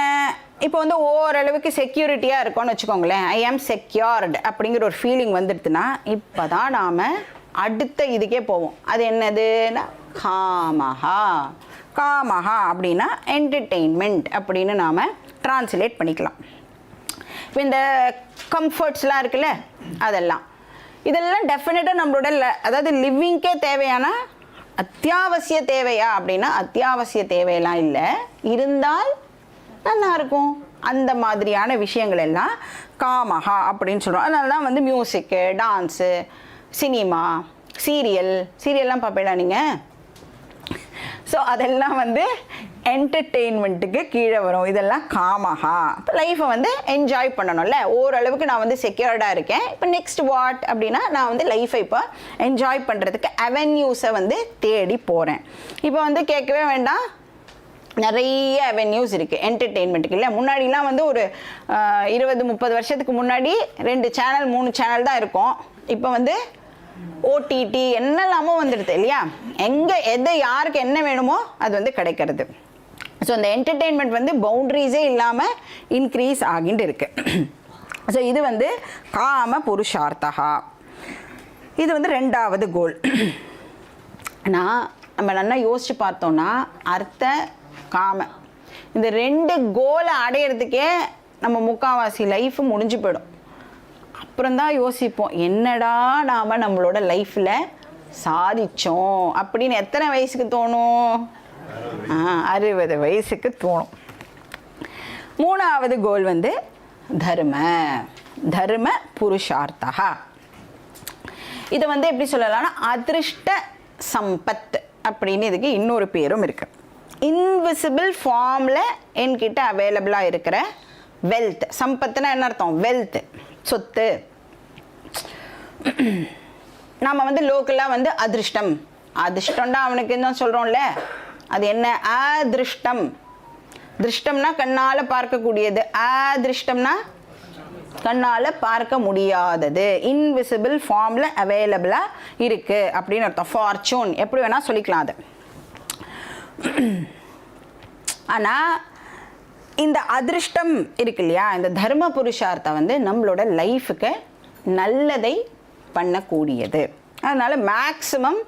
இப்போ வந்து ஓரளவுக்கு செக்யூரிட்டியாக இருக்கோன்னு வச்சுக்கோங்களேன். ஐ ஆம் செக்யூர்டு அப்படிங்கிற ஒரு ஃபீலிங் வந்துடுதுன்னா இப்போ தான் நாம் அடுத்த இதுக்கே போவோம். அது என்னதுன்னா காமஹா. காமஹா அப்படின்னா என்டர்டெயின்மெண்ட் அப்படின்னு நாம் ட்ரான்ஸ்லேட் பண்ணிக்கலாம். இப்போ இந்த கம்ஃபர்ட்ஸ்லாம் இருக்குல்ல, இதெல்லாம் டெஃபினட்டாக நம்மளோட அதாவது லிவிங்க்கே தேவையான அத்தியாவசிய தேவையா அப்படின்னா அத்தியாவசிய தேவையெல்லாம் இல்லை, இருந்தால் நல்லா இருக்கும். அந்த மாதிரியான விஷயங்கள் எல்லாம் காமஹா அப்படின்னு சொல்கிறோம். அதனால தான் வந்து மியூசிக்கு, டான்ஸு, சினிமா, சீரியல்லாம் பார்ப்பீங்களா நீங்கள்? ஸோ அதெல்லாம் வந்து என்டர்டெயின்மெண்ட்டுக்கு கீழே வரும். இதெல்லாம் காமஹா. இப்போ லைஃப்பை வந்து என்ஜாய் பண்ணணும்ல. ஓரளவுக்கு நான் வந்து செக்யூர்டாக இருக்கேன். இப்போ நெக்ஸ்ட் வாட் அப்படின்னா நான் வந்து லைஃப்பை இப்போ என்ஜாய் பண்ணுறதுக்கு அவென்யூஸை வந்து தேடி போகிறேன். இப்போ வந்து கேட்கவே வேண்டாம், நிறைய அவென்யூஸ் இருக்குது என்டர்டெயின்மெண்ட்டுக்கு இல்லை. முன்னாடிலாம் வந்து ஒரு 20-30 வருஷத்துக்கு முன்னாடி 2 சேனல் 3 சேனல் தான் இருக்கும். இப்போ வந்து ஓடிடி என்னெல்லாமோ வந்துடுது இல்லையா? எது யாருக்கு என்ன வேணுமோ அது வந்து கிடைக்கிறது. ஸோ அந்த என்டர்டெயின்மெண்ட் வந்து பவுண்ட்ரிஸே இல்லாமல் இன்க்ரீஸ் ஆகிட்டு இருக்கு. ஸோ இது வந்து காம புருஷார்த்தகா. இது வந்து 2வது கோல். ஆனால் நம்ம நல்லா யோசித்து பார்த்தோன்னா அர்த்த காம இந்த 2 கோலை அடையிறதுக்கே நம்ம முக்கால்வாசி லைஃப் முடிஞ்சு போயிடும். அப்புறம்தான் யோசிப்போம், என்னடா நாம் நம்மளோட லைஃப்பில் சாதித்தோம் அப்படின்னு. எத்தனை வயசுக்கு தோணும்? 60 வயசுக்கு தோணும். 3வது கோல் வந்து தர்ம புருஷார்த்தகா. இதை வந்து எப்படி சொல்லலாம்னா அதிருஷ்ட சம்பத் அப்படின்னு இதுக்கு இன்னொரு பேரும் இருக்குது. இன்விசிபிள் ஃபார்மில் என்கிட்ட அவைலபிளாக இருக்கிற வெல்த். சம்பத்துனா என்ன அர்த்தம்? வெல்த், சொத்து. நாம் வந்து லோக்கலாக வந்து அதிர்ஷ்டம்னா அவனுக்கு என்ன சொல்கிறோம்ல, அது என்ன? அதிருஷ்டம். திருஷ்டம்னா கண்ணால் பார்க்கக்கூடியது, அதிருஷ்டம்னா கண்ணால் பார்க்க முடியாதது. இன்விசிபிள் ஃபார்மில் அவைலபிளாக இருக்குது அப்படின்னு அர்த்தம். ஃபார்ச்சூன் எப்படி வேணால் சொல்லிக்கலாம் அதை. ஆனால் இந்த அதிருஷ்டம் இருக்கு இல்லையா, இந்த தர்ம புருஷார்த்தம் வந்து நம்மளோட லைஃபுக்கு நல்லதை பண்ணக்கூடியது. அதனால் மேக்ஸிமம்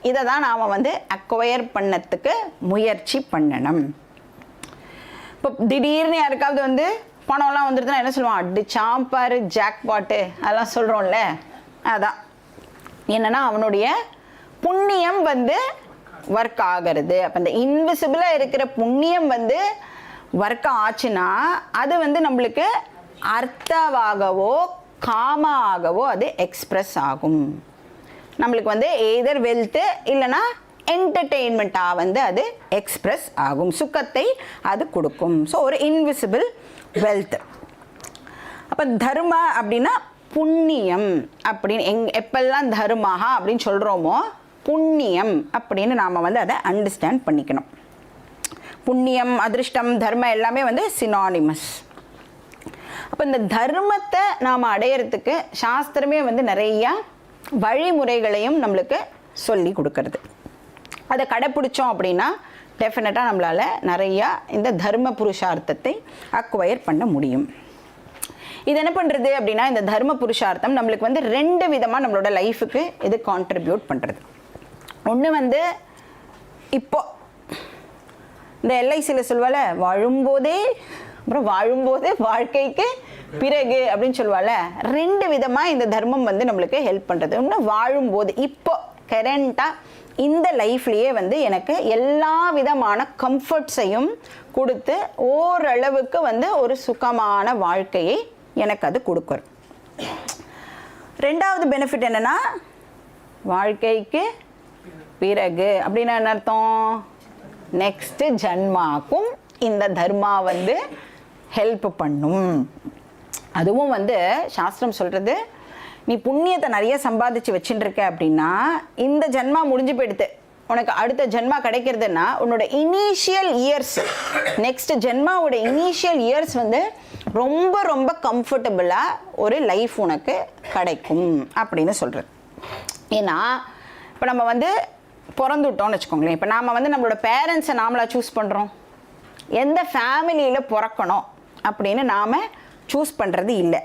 இதை தான் நாம் வந்து அக்வயர் பண்ணத்துக்கு முயற்சி பண்ணணும். இப்போ திடீர்னு யாருக்காவது வந்து பணம்லாம் வந்துடுதுன்னா என்ன சொல்லுவான்? அடிச்சாம்பாரு ஜாக்பாட்டு அதெல்லாம் சொல்கிறோம்ல. அதான் என்னென்னா அவனுடைய புண்ணியம் வந்து ஒர்க் ஆகிறது. அப்போ இந்த இன்விசிபிளாக இருக்கிற புண்ணியம் வந்து ஒர்க் ஆச்சுன்னா அது வந்து நம்மளுக்கு அர்த்தவாகவோ காமாகவோ அது எக்ஸ்பிரஸ் ஆகும். நம்மளுக்கு வந்து எய்தர் வெல்த்து இல்லைன்னா என்டர்டெயின்மெண்ட்டாக வந்து அது எக்ஸ்பிரஸ் ஆகும், சுக்கத்தை அது கொடுக்கும். ஸோ ஒரு இன்விசிபிள் வெல்த். அப்போ தர்ம அப்படின்னா புண்ணியம் அப்படின்னு எப்பெல்லாம் தர்மஹா அப்படின்னு சொல்கிறோமோ புண்ணியம் அப்படின்னு நாம் வந்து அதை அண்டர்ஸ்டாண்ட் பண்ணிக்கணும். புண்ணியம், அதிருஷ்டம், தர்மம் எல்லாமே வந்து சினானிமஸ். அப்போ இந்த தர்மத்தை நாம் அடையிறதுக்கு சாஸ்திரமே வந்து நிறையா வழிமுறைகளையும் நம்மளுக்கு சொல்லி கொடுக்கறது. அதை கடைப்பிடிச்சோம் அப்படின்னா டெஃபினட்டாக நம்மளால் நிறையா இந்த தர்ம புருஷார்த்தத்தை அக்வயர் பண்ண முடியும். இது என்ன பண்ணுறது அப்படின்னா, இந்த தர்ம புருஷார்த்தம் நம்மளுக்கு வந்து 2 விதமாக நம்மளோட லைஃபுக்கு இது கான்ட்ரிபியூட் பண்ணுறது. ஒன்று வந்து இப்போ இந்த எல்ஐசியில் சொல்வாள் வாழும்போதே, அப்புறம் வாழும்போது வாழ்க்கைக்கு பிறகு அப்படின்னு சொல்லுவாள். 2 விதமாக இந்த தர்மம் வந்து நம்மளுக்கு ஹெல்ப் பண்ணுறது. ஒன்று வாழும்போது, இப்போ கரண்ட்டாக இந்த லைஃப்லேயே வந்து எனக்கு எல்லா விதமான கம்ஃபர்ட்ஸையும் கொடுத்து ஓரளவுக்கு வந்து ஒரு சுகமான வாழ்க்கையை எனக்கு அது கொடுக்கும். 2வது பெனிஃபிட் என்னென்னா, வாழ்க்கைக்கு பிறகு அப்படின்னா என்ன அர்த்தம், நெக்ஸ்ட்டு ஜன்மாக்கும் இந்த தர்மா வந்து ஹெல்ப் பண்ணும். அதுவும் வந்து சாஸ்திரம் சொல்கிறது, நீ புண்ணியத்தை நிறைய சம்பாதிச்சு வச்சுட்டுருக்க அப்படின்னா இந்த ஜென்மா முடிஞ்சு போயிடுது, உனக்கு அடுத்த ஜென்மா கிடைக்கிறதுனா உன்னோட இனிஷியல் இயர்ஸ், நெக்ஸ்ட் ஜென்மாவோட இனிஷியல் இயர்ஸ் வந்து ரொம்ப ரொம்ப கம்ஃபர்டபுளாக ஒரு லைஃப் உனக்கு கிடைக்கும் அப்படின்னு சொல்கிறது. ஏன்னா இப்போ நம்ம வந்து பிறந்துவிட்டோம்னு வச்சுக்கோங்களேன். இப்போ நாம் வந்து நம்மளோட பேரண்ட்ஸை நாமளாக சூஸ் பண்ணுறோம். எந்த ஃபேமிலியில் பிறக்கணும் அப்படின்னு நாம் சூஸ் பண்ணுறது இல்லை.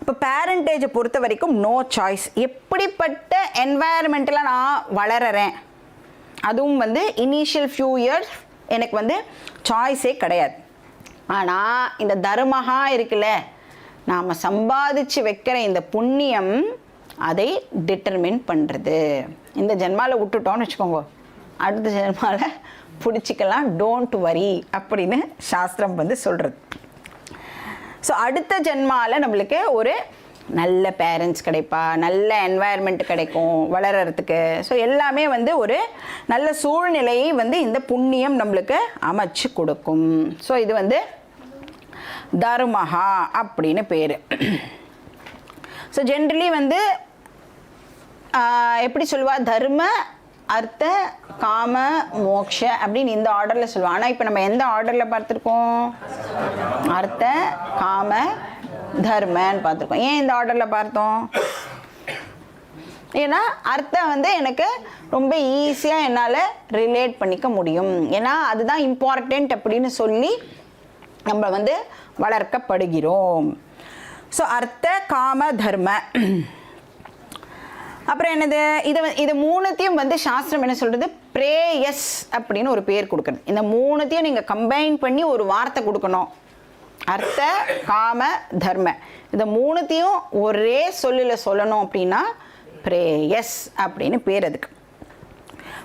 இப்போ பேரண்டேஜை பொறுத்த வரைக்கும் நோ சாய்ஸ். எப்படிப்பட்ட என்வாயர்மெண்ட்டில் நான் வளர்கிறேன், அதுவும் வந்து இனிஷியல் ஃபியூ இயர்ஸ் எனக்கு வந்து சாய்ஸே கிடையாது. ஆனால் இந்த தர்மஹா இருக்குல்ல, நாம் சம்பாதிச்சு வைக்கிற இந்த புண்ணியம் அதை டிட்டர்மின் பண்ணுறது. இந்த ஜென்மாவில் விட்டுட்டோன்னு வச்சுக்கோங்க, அடுத்த ஜென்மாவில் பிடிச்சிக்கலாம், டோன்ட் வரி அப்படின்னு சாஸ்திரம் வந்து சொல்கிறது. ஸோ அடுத்த ஜென்மாவில் நம்மளுக்கு ஒரு நல்ல பேரண்ட்ஸ் கிடைப்பா, நல்ல என்வாயர்மெண்ட் கிடைக்கும் வளர்கிறதுக்கு. ஸோ எல்லாமே வந்து ஒரு நல்ல சூழ்நிலையை வந்து இந்த புண்ணியம் நம்மளுக்கு அமைச்சு கொடுக்கும். ஸோ இது வந்து தர்மஹா அப்படின்னு பேர். ஸோ ஜென்ரலி வந்து எப்படி சொல்லுவா, தர்ம, அர்த்த, காம, மோக்ஷ அப்படின்னு இந்த ஆர்டரில் சொல்லுவாள். ஆனால் இப்போ நம்ம எந்த ஆர்டரில் பார்த்துருக்கோம், அர்த்த, காம, தர்மன்னு பார்த்துருக்கோம். ஏன் இந்த ஆர்டரில் பார்த்தோம், ஏன்னா அர்த்தம் வந்து எனக்கு ரொம்ப ஈஸியாக என்னால் ரிலேட் பண்ணிக்க முடியும், ஏன்னா அதுதான் இம்பார்ட்டண்ட் அப்படின்னு சொல்லி நம்ம வந்து வளர்க்கப்படுகிறோம். ஸோ அர்த்த, காம, தர்ம. அப்புறம் என்னது, இது மூணுத்தையும் வந்து சாஸ்திரம் என்ன சொல்கிறது, பிரேயஸ் அப்படின்னு ஒரு பேர் கொடுக்குறது. இந்த மூணுத்தையும் நீங்கள் கம்பைன் பண்ணி ஒரு வார்த்தை கொடுக்கணும். அர்த்த, காம, தர்ம, இந்த மூணுத்தையும் ஒரே சொல்லில் சொல்லணும் அப்படின்னா பிரேயஸ் அப்படின்னு பேர் அதுக்கு.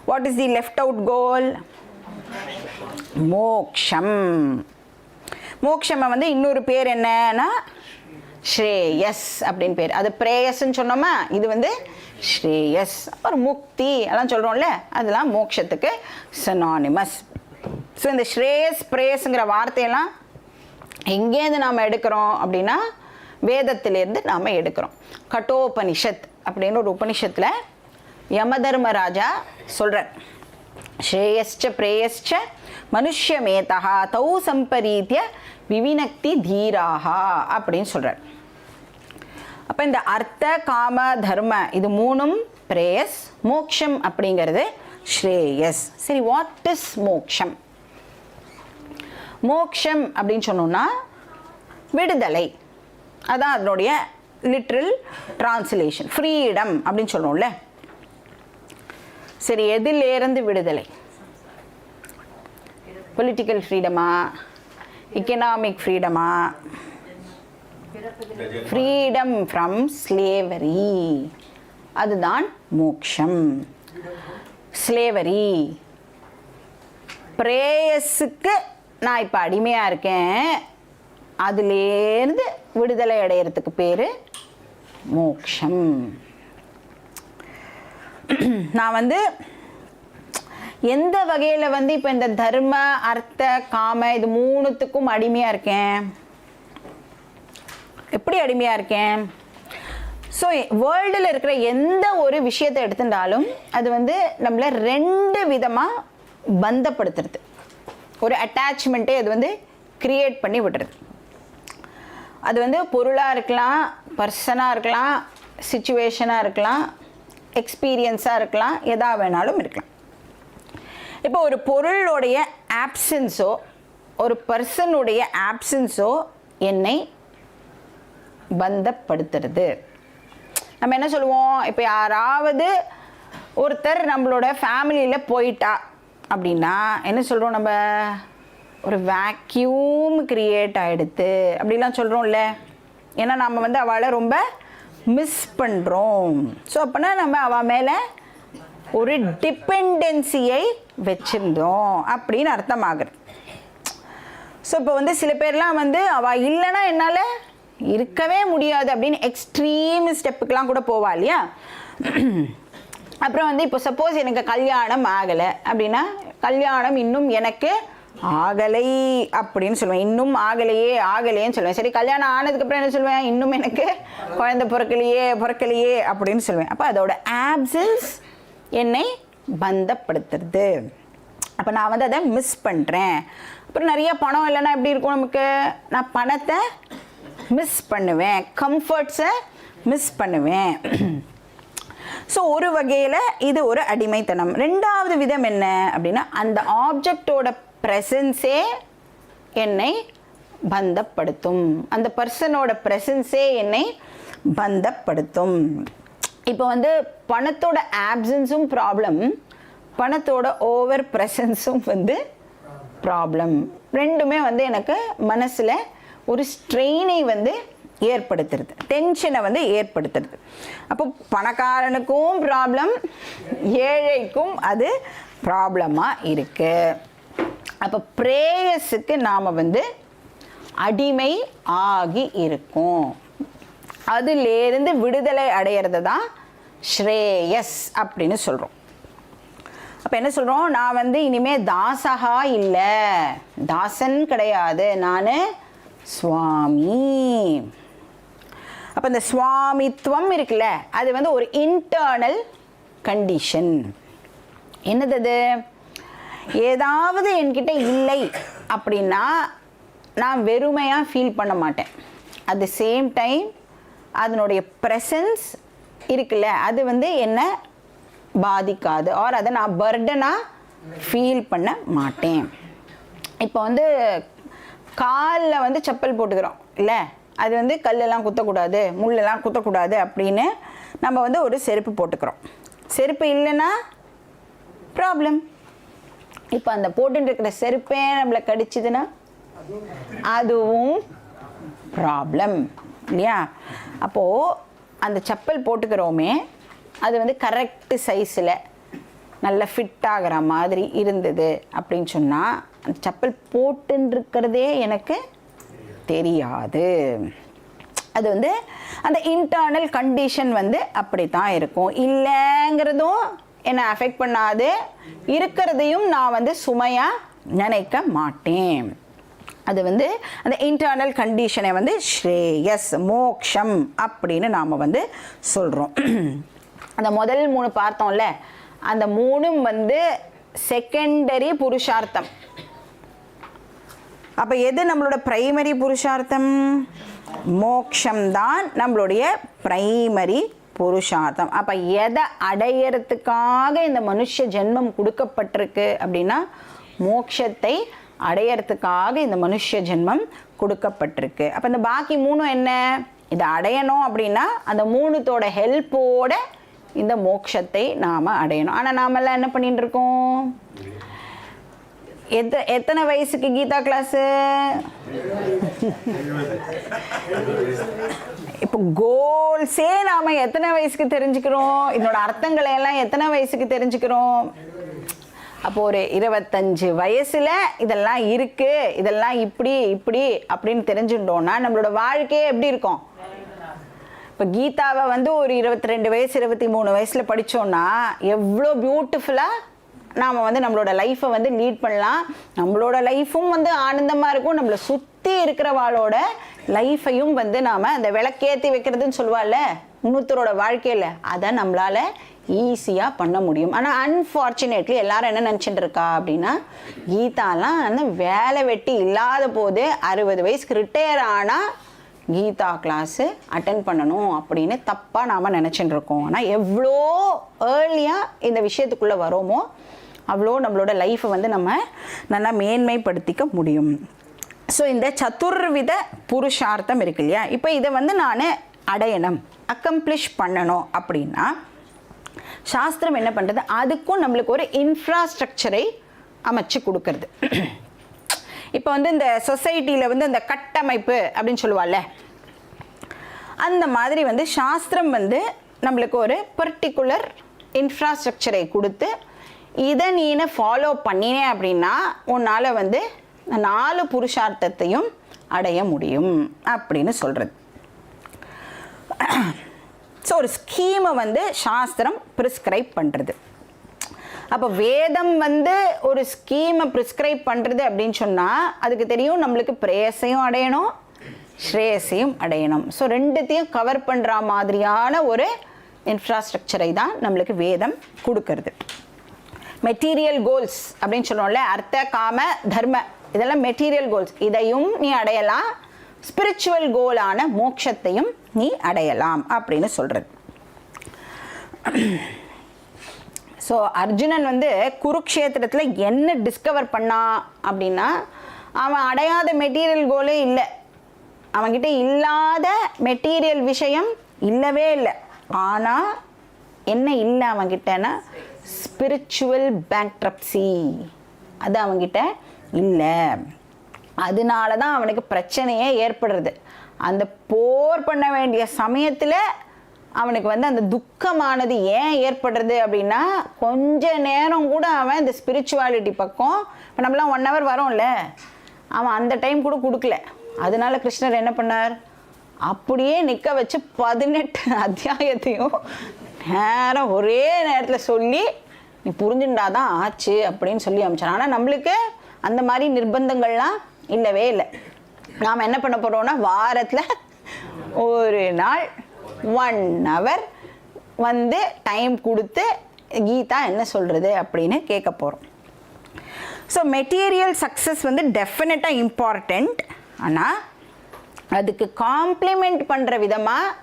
What is the left out goal, மோக்ஷம். மோக்ஷம் வந்து இன்னொரு பேர் என்னன்னா ஸ்ரேயஸ் அப்படின்னு பேர். அது பிரேயஸ்ன்னு சொன்னோமா, இது வந்து ஸ்ரேயஸ். அப்புறம் முக்தி எல்லாம் சொல்கிறோம்ல, அதெல்லாம் மோக்ஷத்துக்கு சினானிமஸ். ஸோ இந்த ஸ்ரேயஸ் பிரேயஸுங்கிற வார்த்தையெல்லாம் எங்கேருந்து நாம் எடுக்கிறோம் அப்படின்னா வேதத்திலேருந்து நாம் எடுக்கிறோம். கட்டோபனிஷத் அப்படின்னு ஒரு உபனிஷத்தில் யமதர்மராஜா சொல்கிறார், ஸ்ரேயஸ்ச பிரேயஸ்ச மனுஷ்யமேதா தௌ சம்பரீத்திய விவினக்தி தீராகா அப்படின்னு சொல்கிறார். அப்போ இந்த அர்த்த, காம, தர்ம இது மூணும் பிரேயஸ், மோக்ஷம் அப்படிங்கிறது ஸ்ரேயஸ். சரி, வாட் இஸ் மோக்ஷம்? மோக்ஷம் அப்படின்னு சொன்னோம்னா விடுதலை, அதான் அதனுடைய லிட்ரல் டிரான்ஸ்லேஷன். ஃப்ரீடம் அப்படின்னு சொல்லுவோம்ல. சரி, எதிலேருந்து விடுதலை? பொலிட்டிக்கல் ஃப்ரீடமா, எக்கனாமிக் ஃப்ரீடமா? ஃப்ரீடம் ஃப்ரம் ஸ்லேவரி, அதுதான் மோக்ஷம். ஸ்லேவரி, பிரேயஸுக்கு நான் இப்போ அடிமையாக இருக்கேன், அதுலேருந்து விடுதலை அடையிறதுக்கு பேர் மோக்ஷம். நான் வந்து எந்த வகையில் வந்து இப்போ இந்த தர்ம, அர்த்த, காம இது மூணுத்துக்கும் அடிமையாக இருக்கேன்? எப்படி அடிமையாக இருக்கேன்? ஸோ வேர்ல்டில் இருக்கிற எந்த ஒரு விஷயத்தை எடுத்துட்டாலும் அது வந்து நம்மளை 2 விதமாக பந்தப்படுத்துறது. ஒரு அட்டாச்மெண்ட்டே அது வந்து கிரியேட் பண்ணி விடுறது. அது வந்து பொருளாக இருக்கலாம், பர்சனாக இருக்கலாம், சிச்சுவேஷனாக இருக்கலாம், எக்ஸ்பீரியன்ஸாக இருக்கலாம், எதா வேணாலும் இருக்கலாம். இப்போ ஒரு பொருளுடைய ஆப்சன்ஸோ ஒரு பர்சனுடைய ஆப்சன்ஸோ என்னை பந்தப்படுத்துறது. நம்ம என்ன சொல்லுவோம், இப்போ யாராவது ஒருத்தர் நம்மளோட ஃபேமிலியில் போயிட்டா அப்படின்னா என்ன சொல்கிறோம், நம்ம ஒரு வேக்யூம் கிரியேட் ஆகிடுது அப்படிலாம் சொல்கிறோம்ல. ஏன்னா நம்ம வந்து அவளை ரொம்ப மிஸ் பண்ணுறோம். ஸோ அப்போனா நம்ம அவள் மேலே ஒரு டிபெண்டன்சியை வச்சுருந்தோம் அப்படின்னு அர்த்தமாகுது. ஸோ இப்போ வந்து சில பேர்லாம் வந்து அவள் இல்லைன்னா என்னால் இருக்கவே முடியாது அப்படின்னு எக்ஸ்ட்ரீம் ஸ்டெப்புக்கெலாம் கூட போவா இல்லையா. அப்புறம் வந்து இப்போ சப்போஸ் எனக்கு கல்யாணம் ஆகலை அப்படின்னா, கல்யாணம் இன்னும் எனக்கு ஆகலை அப்படின்னு சொல்லுவேன். இன்னும் ஆகலையேன்னு சொல்லுவேன். சரி, கல்யாணம் ஆனதுக்கப்புறம் என்ன சொல்லுவேன், இன்னும் எனக்கு குழந்தை பிறக்கலையே அப்படின்னு சொல்லுவேன். அப்போ அதோட ஆப்சன்ஸ் என்னை பந்தப்படுத்துறது. அப்போ நான் வந்து அதை மிஸ் பண்ணுறேன். அப்புறம் நிறைய பணம் இல்லைன்னா எப்படி இருக்கும் நமக்கு, நான் பணத்தை மிஸ் பண்ணுவேன், கம்ஃபர்ட்ஸை மிஸ் பண்ணுவேன். ஸோ ஒரு வகையில் இது ஒரு அடிமைத்தனம். 2வது விதம் என்ன அப்படின்னா, அந்த ஆப்ஜெக்டோட ப்ரெசன்ஸே என்னை பந்தப்படுத்தும், அந்த பர்சனோட ப்ரெசன்ஸே என்னை பந்தப்படுத்தும். இப்போ வந்து பணத்தோட ஆப்சன்ஸும் ப்ராப்ளம், பணத்தோட ஓவர் ப்ரெசன்ஸும் வந்து ப்ராப்ளம். 2மே வந்து எனக்கு மனசில் ஒரு ஸ்ட்ரெயினை வந்து ஏற்படுத்துறது, டென்ஷனை வந்து ஏற்படுத்துறது. அப்போ பணக்காரனுக்கும் ப்ராப்ளம், ஏழைக்கும் அது ப்ராப்ளமாக இருக்குது. அப்போ பிரேயஸுக்கு நாம் வந்து அடிமை ஆகி இருக்கோம். அதிலேருந்து விடுதலை அடையிறது தான் ஸ்ரேயஸ் அப்படின்னு சொல்கிறோம். அப்போ என்ன சொல்கிறோம், நான் வந்து இனிமேல் தாசகா இல்லை, தாசன் கிடையாது, நான் சுவாமி. அப்போ இந்த சுவாமித்துவம் இருக்குல்ல, அது வந்து ஒரு இன்டர்னல் கண்டிஷன். என்னது அது, ஏதாவது என்கிட்ட இல்லை அப்படின்னா நான் வெறுமையாக ஃபீல் பண்ண மாட்டேன். அட் த சேம் டைம் அதனுடைய ப்ரெசன்ஸ் இருக்குல்ல, அது வந்து என்ன பாதிக்காது, ஆர் அதை நான் பர்டனாக ஃபீல் பண்ண மாட்டேன். இப்போ வந்து காலில் வந்து செப்பல் போட்டுக்கிறோம் இல்லை, அது வந்து கல்லெல்லாம் குத்தக்கூடாது, முள்ளெல்லாம் குத்தக்கூடாது அப்படின்னு நம்ம வந்து ஒரு செருப்பு போட்டுக்கிறோம். செருப்பு இல்லைன்னா ப்ராப்ளம். இப்போ அந்த போட்டுருக்கிற செருப்பே நம்மளை கடிச்சிதுன்னா அதுவும் ப்ராப்ளம் இல்லையா. அப்போது அந்த செப்பல் போட்டுக்கிறோமே, அது வந்து கரெக்டு சைஸில் நல்ல ஃபிட் ஆகிற மாதிரி இருந்தது அப்படின்னு சொன்னால் அந்த செப்பல் போட்டுருக்கிறதே எனக்கு தெரியாது. அது வந்து அந்த இன்டர்னல் கண்டிஷன் வந்து அப்படி தான் இருக்கும். இல்லைங்கிறதும் என்னை அஃபெக்ட் பண்ணாது, இருக்கிறதையும் நான் வந்து சுமையாக நினைக்க மாட்டேன். அது வந்து அந்த இன்டர்னல் கண்டிஷனை வந்து ஸ்ரேயஸ், மோக்ஷம் அப்படின்னு நாம் வந்து சொல்கிறோம். அந்த முதல் 3 பார்த்தோம்ல, அந்த 3ம் வந்து செகண்டரி புருஷார்த்தம். அப்போ எது நம்மளோட பிரைமரி புருஷார்த்தம்? மோக்ஷம்தான் நம்மளுடைய பிரைமரி புருஷார்த்தம். அப்போ எதை அடையறதுக்காக இந்த மனுஷ ஜென்மம் கொடுக்கப்பட்டிருக்கு அப்படின்னா, மோட்சத்தை அடையறதுக்காக இந்த மனுஷ ஜென்மம் கொடுக்கப்பட்டிருக்கு. அப்போ இந்த பாக்கி 3 என்ன, இதை அடையணும் அப்படின்னா அந்த 3தோட ஹெல்ப்போட இந்த மோட்சத்தை நாம் அடையணும். ஆனால் நாமெல்லாம் என்ன பண்ணிட்டு இருக்கோம், எத்தனை வயசுக்கு கீதா கிளாஸு? இப்போ கோல்ஸே நாம் எத்தனை வயசுக்கு தெரிஞ்சுக்கிறோம், இதனோட அர்த்தங்களை எல்லாம் எத்தனை வயசுக்கு தெரிஞ்சுக்கிறோம்? அப்போ ஒரு 25 வயசுல இதெல்லாம் இருக்கு, இதெல்லாம் இப்படி அப்படின்னு தெரிஞ்சுட்டோம்னா நம்மளோட வாழ்க்கையே எப்படி இருக்கும்? இப்போ கீதாவை வந்து ஒரு 22 வயசு 23 வயசில் படித்தோன்னா எவ்வளோ பியூட்டிஃபுல்லாக நாம் வந்து நம்மளோட லைஃப்பை வந்து லீட் பண்ணலாம். நம்மளோட லைஃப்பும் வந்து ஆனந்தமாக இருக்கும், நம்மளை சுற்றி இருக்கிறவாளோட லைஃப்பையும் வந்து நாம் அந்த விளக்கேற்றி வைக்கிறதுன்னு சொல்லுவாள்ல இன்னொருத்தரோட வாழ்க்கையில், அதை நம்மளால் ஈஸியாக பண்ண முடியும். ஆனால் அன்ஃபார்ச்சுனேட்லி எல்லாரும் என்ன நினச்சிட்டு இருக்கா அப்படின்னா, கீதாலாம் அந்த வேலை வெட்டி இல்லாத போது 60 வயசுக்கு ரிட்டையர் ஆனால் கீதா கிளாஸு அட்டென்ட் பண்ணணும் அப்படின்னு தப்பாக நாம் நினச்சிட்டு இருக்கோம். ஆனால் எவ்வளோ ஏர்லியாக இந்த விஷயத்துக்குள்ளே வரோமோ அவ்வளோ நம்மளோட லைஃப்பை வந்து நம்ம நல்லா மேன்மைப்படுத்திக்க முடியும். ஸோ இந்த சதுர்வித புருஷார்த்தம் இருக்கு இல்லையா, இப்போ இதை வந்து நான் அடையணும், அக்கம்ப்ளிஷ் பண்ணணும் அப்படின்னா சாஸ்திரம் என்ன பண்ணுறது, அதுக்கும் நம்மளுக்கு ஒரு இன்ஃப்ராஸ்ட்ரக்சரை அமைச்சு கொடுக்கறது. இப்போ வந்து இந்த சொசைட்டியில் வந்து இந்த கட்டமைப்பு அப்படின்னு சொல்லுவாள்ல, அந்த மாதிரி வந்து சாஸ்திரம் வந்து நம்மளுக்கு ஒரு பர்டிகுலர் இன்ஃப்ராஸ்ட்ரக்சரை கொடுத்து இதை நீனை ஃபாலோ பண்ணினே அப்படின்னா உன்னால் வந்து 4 புருஷார்த்தத்தையும் அடைய முடியும் அப்படின்னு சொல்கிறது. ஸோ ஒரு ஸ்கீமை வந்து சாஸ்திரம் ப்ரிஸ்கிரைப் பண்ணுறது. அப்போ வேதம் வந்து ஒரு ஸ்கீமை ப்ரிஸ்கிரைப் பண்ணுறது அப்படின்னு சொன்னால் அதுக்கு தெரியும் நம்மளுக்கு பிரேயசையும் அடையணும், ஸ்ரேயசையும் அடையணும். ஸோ ரெண்டுத்தையும் கவர் பண்ணுற மாதிரியான ஒரு இன்ஃப்ராஸ்ட்ரக்சரை தான் நம்மளுக்கு வேதம் கொடுக்கறது. மெட்டீரியல் கோல்ஸ் அப்படின்னு சொல்லுவோம்ல, அர்த்த காம தர்ம, இதெல்லாம் மெட்டீரியல் கோல்ஸ், இதையும் நீ அடையலாம், ஸ்பிரிச்சுவல் கோலான மோட்சத்தையும் நீ அடையலாம் அப்படின்னு சொல்கிறது. ஸோ அர்ஜுனன் வந்து குருக்ஷேத்திரத்தில் என்ன டிஸ்கவர் பண்ணான் அப்படின்னா, அவன் அடையாத மெட்டீரியல் கோலே இல்லை, அவன்கிட்ட இல்லாத மெட்டீரியல் விஷயம் இல்லவே இல்லை. ஆனால் என்ன இல்லை அவன்கிட்டனா, ஸ்பிரிச்சுவல் பேங்க்ரப்சி அது அவன்கிட்ட இல்லை. அதனால தான் அவனுக்கு பிரச்சனையே ஏற்படுறது. அந்த போர் பண்ண வேண்டிய சமயத்தில் அவனுக்கு வந்து அந்த துக்கமானது ஏன் ஏற்படுறது அப்படின்னா, கொஞ்ச நேரம் கூட அவன் இந்த ஸ்பிரிச்சுவாலிட்டி பக்கம், இப்போ நம்மளாம் 1 hour வரோம்ல, அவன் அந்த டைம் கூட கொடுக்கல. அதனால கிருஷ்ணர் என்ன பண்ணார், அப்படியே நிற்க வச்சு 18 அத்தியாயத்தையும் நேரம் ஒரே நேரத்தில் சொல்லி நீ புரிஞ்சுட்டாதான் ஆச்சு அப்படின்னு சொல்லி அமைச்சான். ஆனால் நம்மளுக்கு அந்த மாதிரி நிர்பந்தங்கள்லாம் இல்லவே இல்லை. நாம் என்ன பண்ண போகிறோம்னா, வாரத்தில் ஒரு நாள் 1 hour வந்து டைம் கொடுத்து கீதா என்ன சொல்கிறது அப்படின்னு கேட்க போகிறோம். ஸோ மெட்டீரியல் சக்ஸஸ் வந்து டெஃபினட்டாக இம்பார்ட்டண்ட். ஆனால் அதுக்கு காம்ப்ளிமெண்ட் பண்ணுற விதமாக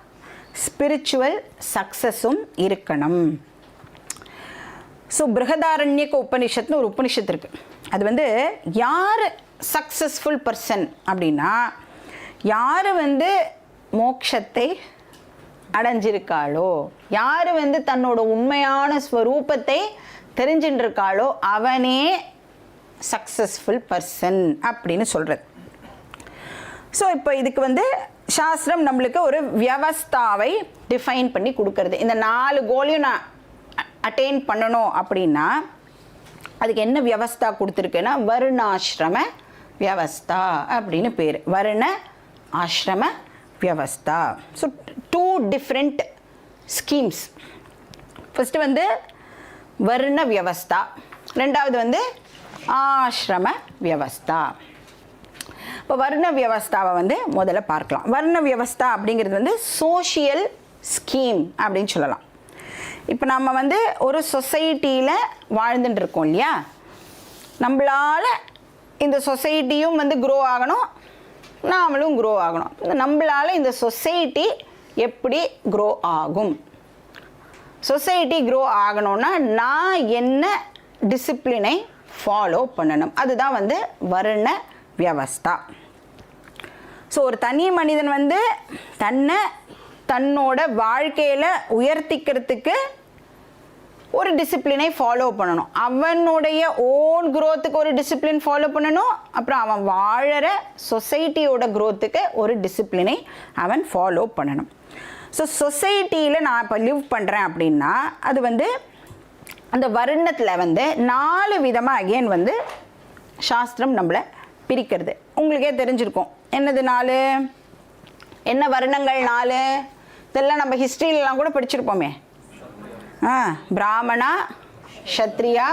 ஸ்பிரிச்சுவல் சக்ஸஸும் இருக்கணும். ஸோ பிருகதாரண்யக உபனிஷத்துன்னு ஒரு உபனிஷத்து இருக்குது. அது வந்து யார் சக்ஸஸ்ஃபுல் பர்சன் அப்படின்னா, யார் வந்து மோட்சத்தை அடைஞ்சிருக்காளோ, யார் வந்து தன்னோட உண்மையான ஸ்வரூபத்தை தெரிஞ்சுட்டு இருக்காளோ அவனே சக்ஸஸ்ஃபுல் பர்சன் அப்படின்னு சொல்கிறது. ஸோ இப்போ இதுக்கு வந்து சாஸ்திரம் நம்மளுக்கு ஒரு வியவஸ்தாவை டிஃபைன் பண்ணி கொடுக்கறது. இந்த 4 கோலையும் நான் அட்டைன் பண்ணணும் அப்படின்னா அதுக்கு என்ன வியவஸ்தா கொடுத்துருக்குன்னா, வருணாசிரம வியவஸ்தா அப்படின்னு பேர். வருண ஆசிரம வியவஸ்தா. So 2 different schemes. ஃபஸ்ட்டு வந்து வருண வியவஸ்தா, ரெண்டாவது வந்து ஆசிரம வியவஸ்தா. இப்போ வர்ண வியவஸ்தாவை வந்து முதல்ல பார்க்கலாம். வர்ண வியவஸ்தா அப்படிங்கிறது வந்து சோஷியல் ஸ்கீம் அப்படின்னு சொல்லலாம். இப்போ நம்ம வந்து ஒரு சொசைட்டியில் வாழ்ந்துட்டு இருக்கோம் இல்லையா, நம்மளால் இந்த சொசைட்டியும் வந்து க்ரோ ஆகணும், நாமளும் க்ரோ ஆகணும். நம்மளால் இந்த சொசைட்டி எப்படி க்ரோ ஆகும், சொசைட்டி க்ரோ ஆகணும்னா நான் என்ன டிசிப்ளினை ஃபாலோ பண்ணணும், அதுதான் வந்து வர்ண வியவஸ்தா. ஸோ ஒரு தனி மனிதன் வந்து தன்னோட வாழ்க்கையில் உயர்த்திக்கிறதுக்கு ஒரு டிசிப்ளினை ஃபாலோ பண்ணணும். அவனுடைய ஓன் க்ரோத்துக்கு ஒரு டிசிப்ளின் ஃபாலோ பண்ணணும், அப்புறம் அவன் வாழற சொசைட்டியோட க்ரோத்துக்கு ஒரு டிசிப்ளினை அவன் ஃபாலோ பண்ணணும். ஸோ சொசைட்டியில் நான் இப்போ லிவ் பண்ணுறேன் அப்படின்னா அது வந்து அந்த வருணத்தில் வந்து 4 விதமாக அகெயின் வந்து சாஸ்திரம் நம்மளை பிரிக்கிறது. உங்களுக்கே தெரிஞ்சிருக்கும் என்னது 4, என்ன வருணங்கள் 4, இதெல்லாம் நம்ம ஹிஸ்ட்ரியிலலாம் கூட படிச்சிருப்போமே. பிராமணா, க்ஷத்ரியா,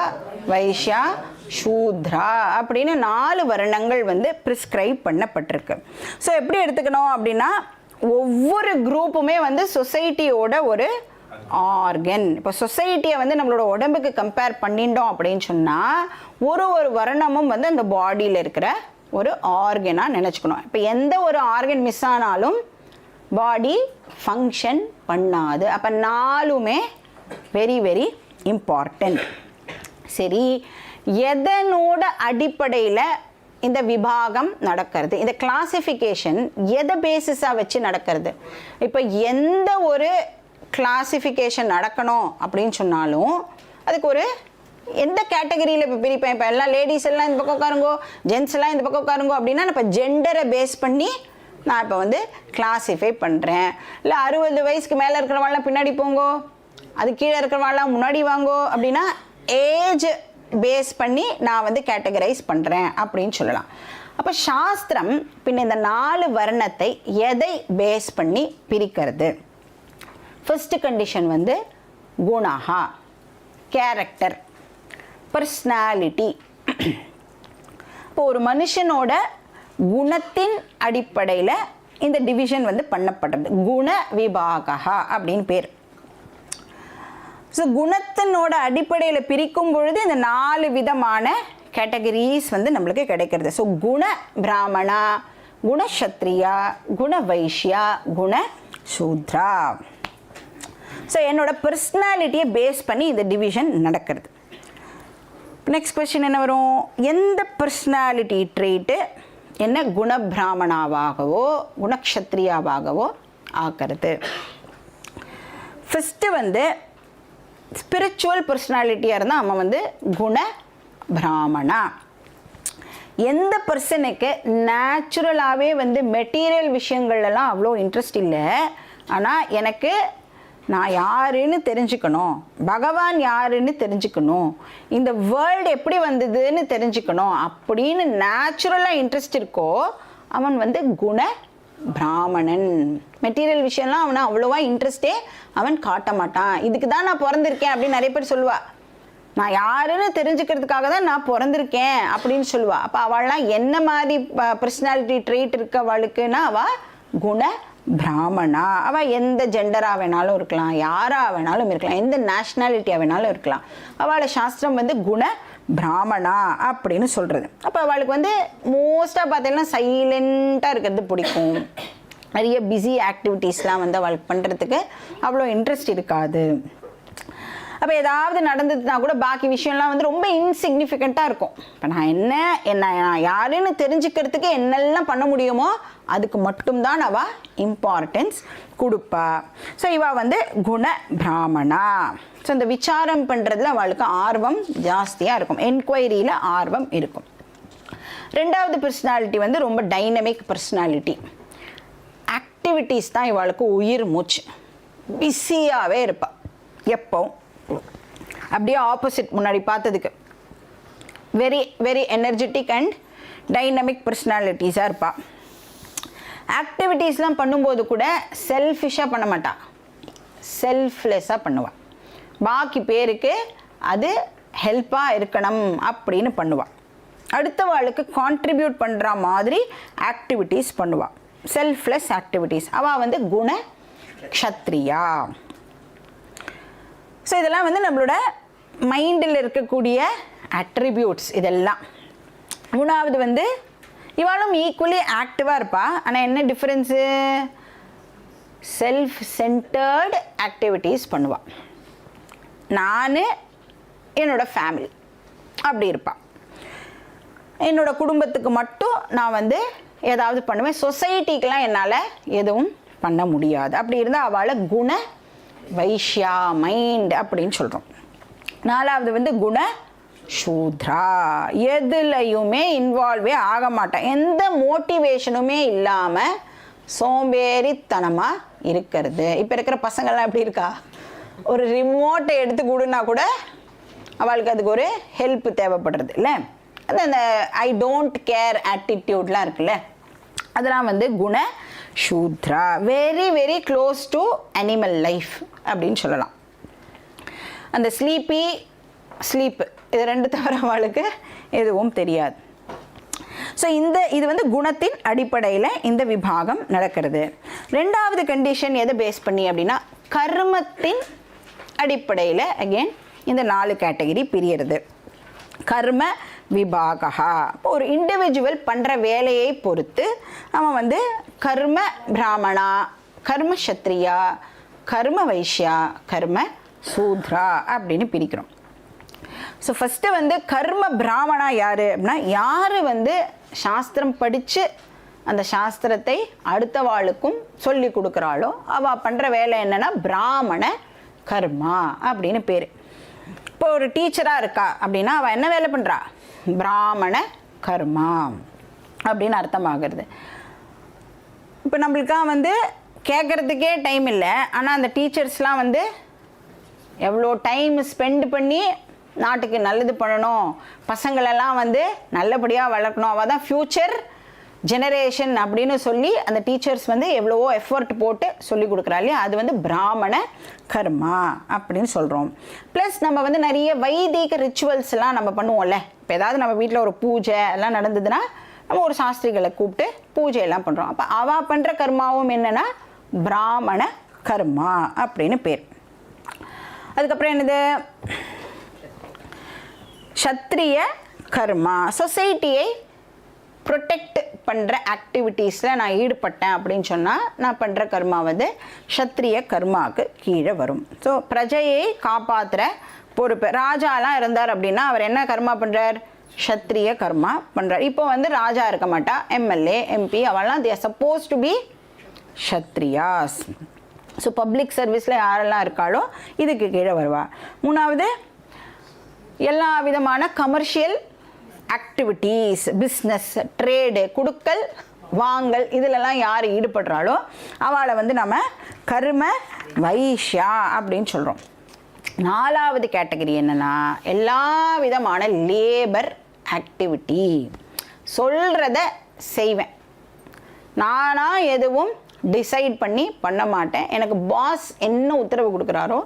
வைஷ்யா, சூத்ரா அப்படின்னு 4 வர்ணங்கள் வந்து ப்ரிஸ்கிரைப் பண்ணப்பட்டிருக்கு. ஸோ எப்படி எடுத்துக்கணும் அப்படின்னா, ஒவ்வொரு குரூப்புமே வந்து சொசைட்டியோட ஒரு ஆர்கன். இப்போ சொசைட்டியை வந்து நம்மளோட உடம்புக்கு கம்பேர் பண்ணிட்டோம் அப்படின்னு சொன்னால், ஒரு வர்ணமும் வந்து அந்த பாடியில் இருக்கிற ஒரு ஆர்கனாக நினச்சிக்கணும். இப்போ எந்த ஒரு ஆர்கன் மிஸ் ஆனாலும் பாடி ஃபங்க்ஷன் பண்ணாது. அப்போ 4மே வெரி வெரி இம்பார்ட்டண்ட். சரி, எதனோட அடிப்படையில் இந்த விபாகம் நடக்கிறது, இந்த கிளாசிஃபிகேஷன் எதை பேசிஸாக வச்சு நடக்கிறது? இப்போ எந்த ஒரு கிளாசிஃபிகேஷன் நடக்கணும் அப்படின்னு சொன்னாலும் அதுக்கு ஒரு எந்த கேட்டகரியில் இப்போ பிரிப்பேன். இப்போ எல்லாம் லேடிஸ் எல்லாம் இந்த பக்கம் உட்காருங்கோ, ஜென்ட்ஸ் எல்லாம் இந்த பக்கம் உட்காருங்கோ அப்படின்னா இப்போ ஜெண்டரை பேஸ் பண்ணி நான் இப்போ வந்து கிளாஸிஃபை பண்ணுறேன். இல்லை 60 வயசுக்கு மேலே இருக்கிறவாள்லாம் பின்னாடி போங்கோ, அது கீழே இருக்கிறவாள்லாம் முன்னாடி வாங்கோ அப்படின்னா ஏஜ் பேஸ் பண்ணி நான் வந்து கேட்டகரைஸ் பண்ணுறேன் அப்படின்னு சொல்லலாம். அப்போ சாஸ்திரம் பின்ன இந்த 4 வர்ணத்தை எதை பேஸ் பண்ணி பிரிக்கிறது? ஃபர்ஸ்ட் கண்டிஷன் வந்து குணஹா, கேரக்டர், பர்சனாலிட்டி. இப்போ ஒரு மனுஷனோட குணத்தின் அடிப்படையில் இந்த டிவிஷன் வந்து பண்ணப்படுறது. குண விபாகா அப்படின்னு பேர். ஸோ குணத்தினோட அடிப்படையில் பிரிக்கும் பொழுது இந்த 4 விதமான கேட்டகரிஸ் வந்து நம்மளுக்கு கிடைக்கிறது. ஸோ குண பிராமணா, குண க்ஷத்ரியா, குண வைஷ்யா, குண சூத்ரா. ஸோ என்னோட பர்சனாலிட்டியை பேஸ் பண்ணி இந்த டிவிஷன் நடக்கிறது. நெக்ஸ்ட் கொஸ்டின் என்ன வரும்? எந்த பர்சனாலிட்டி ட்ரீட்டு என்ன குண பிராமணாவாகவோ குணக்ஷத்ரியாவாகவோ ஆக்கிறது? ஃபஸ்ட்டு வந்து ஸ்பிரிச்சுவல் பர்சனாலிட்டியாக இருந்தால் அவன் வந்து குண பிராமணா. எந்த பர்சனுக்கு நேச்சுரலாகவே வந்து மெட்டீரியல் விஷயங்கள்லாம் அவ்வளோ இன்ட்ரெஸ்ட் இல்லை, ஆனால் எனக்கு நான் யாருன்னு தெரிஞ்சுக்கணும், பகவான் யாருன்னு தெரிஞ்சுக்கணும், இந்த வேர்ல்டு எப்படி வந்ததுன்னு தெரிஞ்சுக்கணும் அப்படின்னு நேச்சுரலாக இன்ட்ரெஸ்ட் இருக்கோ அவன் வந்து குண பிராமணன். மெட்டீரியல் விஷயம்லாம் அவனை அவ்வளோவா இன்ட்ரெஸ்டே அவன் காட்ட மாட்டான். இதுக்கு தான் நான் பிறந்திருக்கேன் அப்படின்னு நிறைய பேர் சொல்லுவா. நான் யாருன்னு தெரிஞ்சுக்கிறதுக்காக தான் நான் பிறந்திருக்கேன் அப்படின்னு சொல்லுவா. அப்போ அவள்லாம் என்ன மாதிரி பர்சனாலிட்டி ட்ரீட் இருக்க அவளுக்குன்னா அவள் குண பிராமணா. அவள் எந்த ஜெண்டராக வேணாலும் இருக்கலாம், யாராக வேணாலும் இருக்கலாம், எந்த நேஷ்னாலிட்டியாக வேணாலும் இருக்கலாம். அவளை சாஸ்திரம் வந்து குண பிராமணா அப்படின்னு சொல்கிறது. அப்போ அவளுக்கு வந்து மோஸ்ட்டாக பார்த்தீங்கன்னா சைலண்ட்டாக இருக்கிறது பிடிக்கும். நிறைய பிஸி ஆக்டிவிட்டீஸ்லாம் வந்து அவளுக்கு பண்ணுறதுக்கு அவ்வளோ இன்ட்ரெஸ்ட் இருக்காது. அப்போ ஏதாவது நடந்ததுன்னா கூட பாக்கி விஷயம்லாம் வந்து ரொம்ப இன்சிக்னிஃபிகண்ட்டாக இருக்கும். இப்போ நான் யாருன்னு தெரிஞ்சுக்கிறதுக்கு என்னெல்லாம் பண்ண முடியுமோ அதுக்கு மட்டும்தான் அவள் இம்பார்ட்டன்ஸ் கொடுப்பா. ஸோ இவள் வந்து குண பிராமணா. ஸோ இந்த விசாரம் பண்ணுறதுல அவளுக்கு ஆர்வம் ஜாஸ்தியாக இருக்கும், என்கொயரியில் ஆர்வம் இருக்கும். ரெண்டாவது பர்சனாலிட்டி வந்து ரொம்ப டைனமிக் பர்சனாலிட்டி. ஆக்டிவிட்டீஸ் தான் இவளுக்கு உயிர் மூச்சு, பிஸியாகவே இருப்பாள் எப்போ. அப்படியே ஆப்போசிட் முன்னாடி பார்த்ததுக்கு very very energetic and dynamic பர்சனாலிட்டிஸாக இருப்பாள். ஆக்டிவிட்டீஸ்லாம் பண்ணும்போது கூட செல்ஃபிஷாக பண்ண மாட்டாள், செல்ஃப்லெஸ்ஸாக பண்ணுவாள். பாக்கி பேருக்கு அது ஹெல்ப்பாக இருக்கணும் அப்படின்னு பண்ணுவாள். அடுத்தவாளுக்கு கான்ட்ரிபியூட் பண்ணுற மாதிரி ஆக்டிவிட்டீஸ் பண்ணுவாள், செல்ஃப்லெஸ் ஆக்டிவிட்டீஸ். அவள் வந்து குண க்ஷத்ரியா. ஸோ இதெல்லாம் வந்து நம்மளோட மைண்டில் இருக்கக்கூடிய அட்ரிபியூட்ஸ் இதெல்லாம். மூணாவது வந்து இவாளும் ஈக்குவலி ஆக்டிவாக இருப்பாள். ஆனால் என்ன டிஃப்ரென்ஸு? செல்ஃப் சென்டர்டு ஆக்டிவிட்டீஸ் பண்ணுவாள். நான் என்னோடய ஃபேமிலி அப்படி இருப்பாள். என்னோடய குடும்பத்துக்கு மட்டும் நான் வந்து ஏதாவது பண்ணுவேன், சொசைட்டிக்கெலாம் என்னால் எதுவும் பண்ண முடியாது. அப்படி இருந்தால் அவளை குண வைஷ்யா, மைண்ட் அப்படின்னு சொல்கிறோம். நாலாவது வந்து குண சூத்ரா. எதுலையுமே இன்வால்வே ஆக மாட்டேன், எந்த மோட்டிவேஷனுமே இல்லாமல் சோம்பேறித்தனமாக இருக்கிறது. இப்போ இருக்கிற பசங்கள்லாம் எப்படி இருக்கா? ஒரு ரிமோட்டை எடுத்து கொடுன்னா கூட அவளுக்கு அதுக்கு ஒரு ஹெல்ப் தேவைப்படுறது இல்லை. அது அந்த ஐ டோன்ட் கேர் ஆட்டிடியூட்லாம் இருக்குல்ல, அதெல்லாம் வந்து குண சூத்ரா. Very very close to animal life அப்படின்னு சொல்லலாம். அந்த ஸ்லீப்பி ஸ்லீப்பு. இது 2 தவிர அவளுக்கு எதுவும் தெரியாது. ஸோ இது வந்து குணத்தின் அடிப்படையில் இந்த விபாகம் நடக்கிறது. 2வது கண்டிஷன் எதை பேஸ் பண்ணி அப்படின்னா கர்மத்தின் அடிப்படையில் அகெயின் இந்த 4 கேட்டகரி பிரியறது. கர்ம விபாகா, ஒரு இண்டிவிஜுவல் பண்ணுற வேலையை பொறுத்து அவன் வந்து கர்ம பிராமணா, கர்ம சத்ரியா, கர்ம வைஷ்யா, கர்ம சூத்ரா அப்படின்னு பிரிக்கிறோம். ஸோ ஃபஸ்ட்டு வந்து கர்ம பிராமணா யார் அப்படின்னா யார் வந்து சாஸ்திரம் படித்து அந்த சாஸ்திரத்தை அடுத்தவாளுக்கும் சொல்லி கொடுக்குறாளோ அவள் பண்ணுற வேலை என்னென்னா பிராமண கர்மா அப்படின்னு பேர். இப்போ ஒரு டீச்சராக இருக்கா அப்படின்னா அவள் என்ன வேலை பண்ணுறா? பிராமண கர்மா அப்படின்னு அர்த்தமாகிறது. இப்போ நம்மளுக்காக வந்து கேட்குறதுக்கே டைம் இல்லை, ஆனால் அந்த டீச்சர்ஸ்லாம் வந்து எவ்வளோ டைம் ஸ்பெண்ட் பண்ணி நாட்டுக்கு நல்லது பண்ணணும், பசங்களெல்லாம் வந்து நல்லபடியாக வளர்க்கணும், அவள் தான் ஃப்யூச்சர் ஜெனரேஷன் அப்படின்னு சொல்லி அந்த டீச்சர்ஸ் வந்து எவ்வளவோ எஃபர்ட் போட்டு சொல்லி கொடுக்குறா இல்லையா, அது வந்து பிராமண கர்மா அப்படின்னு சொல்கிறோம். ப்ளஸ் நம்ம வந்து நிறைய வைதிக ரிச்சுவல்ஸ்லாம் நம்ம பண்ணுவோம்ல. இப்போ ஏதாவது நம்ம வீட்டில் ஒரு பூஜை எல்லாம் நடந்ததுன்னா நம்ம ஒரு சாஸ்திரிகளை கூப்பிட்டு பூஜையெல்லாம் பண்ணுறோம். அப்போ அவள் பண்ணுற கர்மாவும் என்னென்னா பிராமண கர்மா அப்படின்னு பேர். அதுக்கப்புறம் என்னது? சத்திரிய கர்மா, சொசைட்டியை ப்ரொடெக்ட் பண்ணுற ஆக்டிவிட்டீஸில் நான் ஈடுபட்டேன் அப்படின்னு சொன்னால் நான் பண்ணுற கர்மா வந்து சத்திரிய கர்மாவுக்கு கீழே வரும். ஸோ பிரஜையை காப்பாற்றுற பொறுப்பு. ராஜாலாம் இருந்தார் அப்படின்னா அவர் என்ன கர்மா பண்ணுறார்? சத்திரிய கர்மா பண்ணுறார். இப்போ வந்து ராஜா இருக்க மாட்டா, எம்எல்ஏ எம்பி அவெல்லாம் they are supposed to be kshatriyas. So public சர்வீஸில் யாரெல்லாம் இருக்காளோ இதுக்கு கீழே வருவா. 3வது எல்லா விதமான கமர்ஷியல் ஆக்டிவிட்டீஸ், பிஸ்னஸ், ட்ரேடு, குடுக்கல் வாங்கல் இதிலெல்லாம் யார் ஈடுபடுறாளோ அவளை வந்து நம்ம கர்ம வைஷ்யா அப்படின்னு சொல்கிறோம். 4வது கேட்டகரி என்னென்னா எல்லா விதமான லேபர் ஆக்டிவிட்டி. சொல்கிறத செய்வேன், நானாக எதுவும் டிசைட் பண்ணி பண்ண மாட்டேன், எனக்கு பாஸ் என்ன உத்தரவு கொடுக்குறாரோ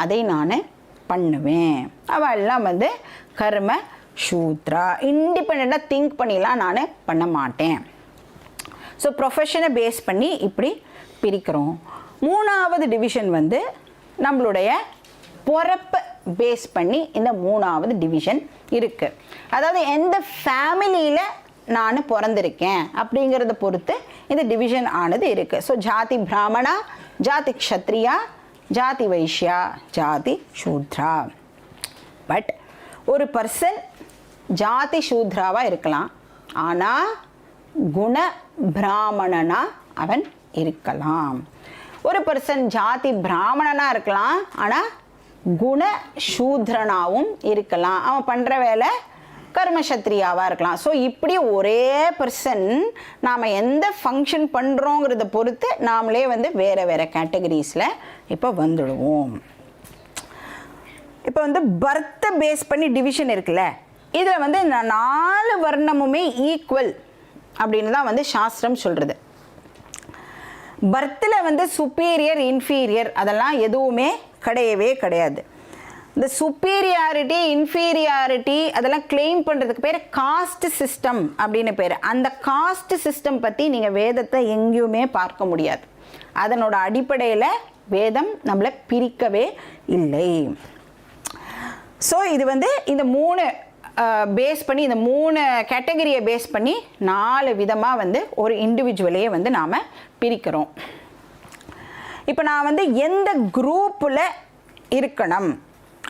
அதை நான் பண்ணுவேன். அவள் எல்லாம் வந்து கர்ம சூத்ரா. இண்டிபெண்ட்டாக திங்க் பண்ணிலாம் நான் பண்ண மாட்டேன். ஸோ ப்ரொஃபஷனை பேஸ் பண்ணி இப்படி பிரிக்கிறோம். 3வது டிவிஷன் வந்து நம்மளுடைய பொறப்பை பேஸ் பண்ணி இந்த 3வது டிவிஷன் இருக்குது. அதாவது எந்த ஃபேமிலியில் நான் பிறந்திருக்கேன் அப்படிங்கிறத பொறுத்து இந்த டிவிஷன் ஆனது இருக்குது. ஸோ ஜாதி பிராமணா, ஜாதி க்ஷத்ரியா, ஜாதி வைஷ்யா, ஜாதி சூத்ரா. பட் ஒரு பர்சன் ஜாதி சூத்ராவாக இருக்கலாம், ஆனால் குண பிராமணனா அவன் இருக்கலாம். ஒரு பர்சன் ஜாதி பிராமணனாக இருக்கலாம், ஆனால் குண சூத்ரனாவும் இருக்கலாம். அவன் பண்ணுற வேலை கர்மசத்ரியாவாக இருக்கலாம். ஸோ இப்படி ஒரே பர்சன் நாம் எந்த ஃபங்க்ஷன் பண்ணுறோங்கிறத பொறுத்து நாமளே வந்து வேறு வேறு கேட்டகரிஸில் இப்போ வந்துடுவோம். இப்போ வந்து பர்த்தை பேஸ் பண்ணி டிவிஷன் இருக்குல்ல, இதில் வந்து 4 வர்ணமுமே ஈக்குவல் அப்படின்னு தான் வந்து சாஸ்திரம் சொல்கிறது. பர்த்தில் வந்து சுப்பீரியர் இன்ஃபீரியர் அதெல்லாம் எதுவுமே கிடையவே கிடையாது. இந்த சுப்பீரியாரிட்டி இன்ஃபீரியாரிட்டி அதெல்லாம் கிளைம் பண்ணுறதுக்கு பேர் காஸ்ட் சிஸ்டம் அப்படின்னு பேர். அந்த காஸ்ட் சிஸ்டம் பற்றி நீங்கள் வேதத்தை எங்கேயுமே பார்க்க முடியாது. அதனோட அடிப்படையில் வேதம் நம்மளை பிரிக்கவே இல்லை. ஸோ இது வந்து இந்த 3 பேஸ் பண்ணி, இந்த 3 கேட்டகரியை பேஸ் பண்ணி 4 விதமாக வந்து ஒரு இண்டிவிஜுவலையே வந்து நாம் பிரிக்கிறோம். இப்போ நான் வந்து எந்த குரூப்பில் இருக்கணும்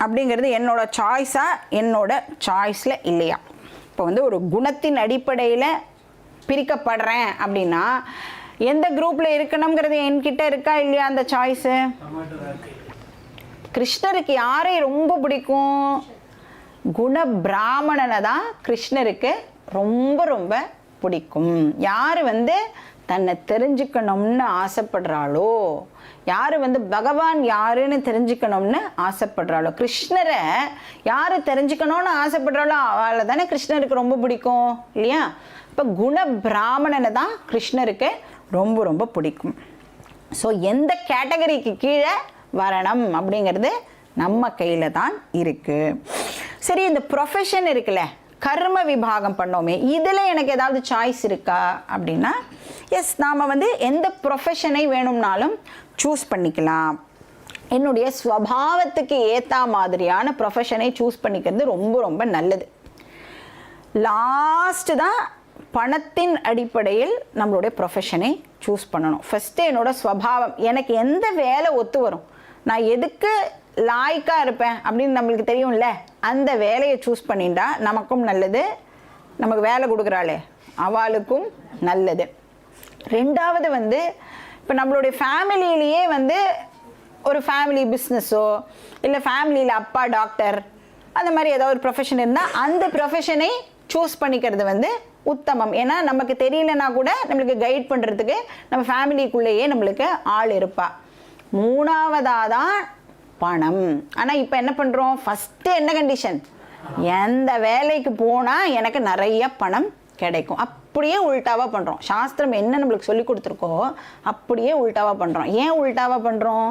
அப்படிங்கிறது என்னோட சாய்ஸா, என்னோட சாய்ஸில் இல்லையா? இப்போ வந்து ஒரு குணத்தின் அடிப்படையில் பிரிக்கப்படுறேன் அப்படின்னா எந்த குரூப்பில் இருக்கணுங்கிறது என்கிட்ட இருக்கா இல்லையா அந்த சாய்ஸு? கிருஷ்ணருக்கு யாரை ரொம்ப பிடிக்கும்? குண பிராமணனை தான் கிருஷ்ணருக்கு ரொம்ப ரொம்ப பிடிக்கும். யார் வந்து தன்னை தெரிஞ்சுக்கணும்னு ஆசைப்படுறாளோ, யார் வந்து பகவான் யாருன்னு தெரிஞ்சுக்கணும்னு ஆசைப்படுறாளோ, கிருஷ்ணரை யார் தெரிஞ்சுக்கணும்னு ஆசைப்படுறாளோ அவளை தானே கிருஷ்ணருக்கு ரொம்ப பிடிக்கும் இல்லையா? இப்போ குண பிராமணனை தான் கிருஷ்ணருக்கு ரொம்ப ரொம்ப பிடிக்கும். ஸோ எந்த கேட்டகரிக்கு கீழே வரணும் அப்படிங்கிறது நம்ம கையில் தான் இருக்குது. சரி, இந்த ப்ரொஃபஷன் இருக்குல்ல, கர்ம விபாகம் பண்ணோமே, இதில் எனக்கு ஏதாவது சாய்ஸ் இருக்கா அப்படின்னா எஸ், நாம் வந்து எந்த ப்ரொஃபஷனை வேணும்னாலும் சூஸ் பண்ணிக்கலாம். என்னுடைய ஸ்வபாவத்துக்கு ஏற்ற மாதிரியான ப்ரொஃபஷனை சூஸ் பண்ணிக்கிறது ரொம்ப ரொம்ப நல்லது. லாஸ்ட்டு தான் பணத்தின் அடிப்படையில் நம்மளுடைய ப்ரொஃபஷனை சூஸ் பண்ணணும். ஃபஸ்ட்டு என்னோடய ஸ்வபாவம், எனக்கு எந்த வேலை ஒத்து வரும், நான் எதுக்கு லாய்க்காக இருப்பேன் அப்படின்னு நம்மளுக்கு தெரியும்ல, அந்த வேலையை சூஸ் பண்ணிட்டா நமக்கும் நல்லது, நமக்கு வேலை கொடுக்குறாளே அவளுக்கும் நல்லது. ரெண்டாவது வந்து இப்போ நம்மளுடைய ஃபேமிலியிலேயே வந்து ஒரு ஃபேமிலி பிஸ்னஸோ இல்லை ஃபேமிலியில் அப்பா டாக்டர் அந்த மாதிரி ஏதாவது ஒரு ப்ரொஃபஷன் இருந்தால் அந்த ப்ரொஃபஷனை சூஸ் பண்ணிக்கிறது வந்து உத்தமம். ஏன்னா நமக்கு தெரியலனா கூட நம்மளுக்கு கைட் பண்ணுறதுக்கு நம்ம ஃபேமிலிக்குள்ளேயே நம்மளுக்கு ஆள் இருப்பா. மூணாவதாக தான் பணம். ஆனால் இப்போ என்ன பண்ணுறோம், ஃபஸ்ட்டு என்ன கண்டிஷன், எந்த வேலைக்கு போனால் எனக்கு நிறைய பணம் கிடைக்கும், அப்படியே உல்ட்டாவாக பண்ணுறோம். சாஸ்திரம் என்ன நம்மளுக்கு சொல்லி கொடுத்துருக்கோ அப்படியே உல்ட்டாவாக பண்ணுறோம். ஏன் உல்ட்டாவாக பண்ணுறோம்,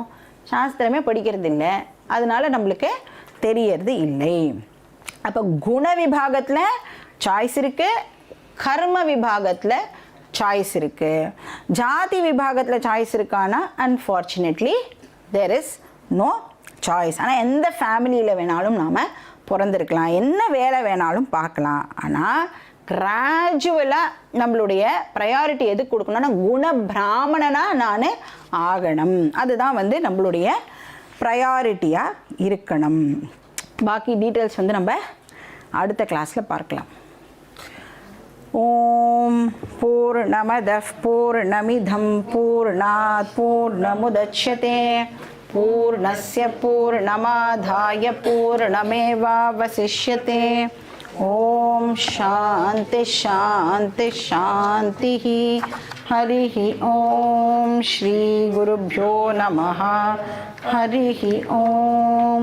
சாஸ்திரமே படிக்கிறது இல்லை, அதனால நம்மளுக்கு தெரியறது இல்லை. அப்போ குண விபாகத்தில் சாய்ஸ் இருக்குது, கர்ம விபாகத்தில் சாய்ஸ் இருக்குது. ஜாதி விபாகத்தில் சாய்ஸ் இருக்கானா unfortunately there is no choice. ஆனால் எந்த ஃபேமிலியில் வேணாலும் நாம் பிறந்திருக்கலாம், என்ன வேலை வேணாலும் பார்க்கலாம். ஆனால் கிராஜுவலாக நம்மளுடைய ப்ரையாரிட்டி எது கொடுக்கணும்னா குண பிராமணனாக நான் ஆகணும், அதுதான் வந்து நம்மளுடைய ப்ரையாரிட்டியாக இருக்கணும். பாக்கி டீட்டெயில்ஸ் வந்து நம்ம அடுத்த கிளாஸில் பார்க்கலாம். ஓம் பூர்ணமதః பூர்ணமிதம் பூர்ணாத் பூர்ணமுதச்யதே பூர்ணஸ்ய பூர்ணமாதாய பூர்ணமேவாவசிஷ்யதே. ஓம் சாந்தி சாந்தி சாந்தி. ஹரி ஓம் ஸ்ரீ குருभ्यो நமः. ஹரி ஓம்.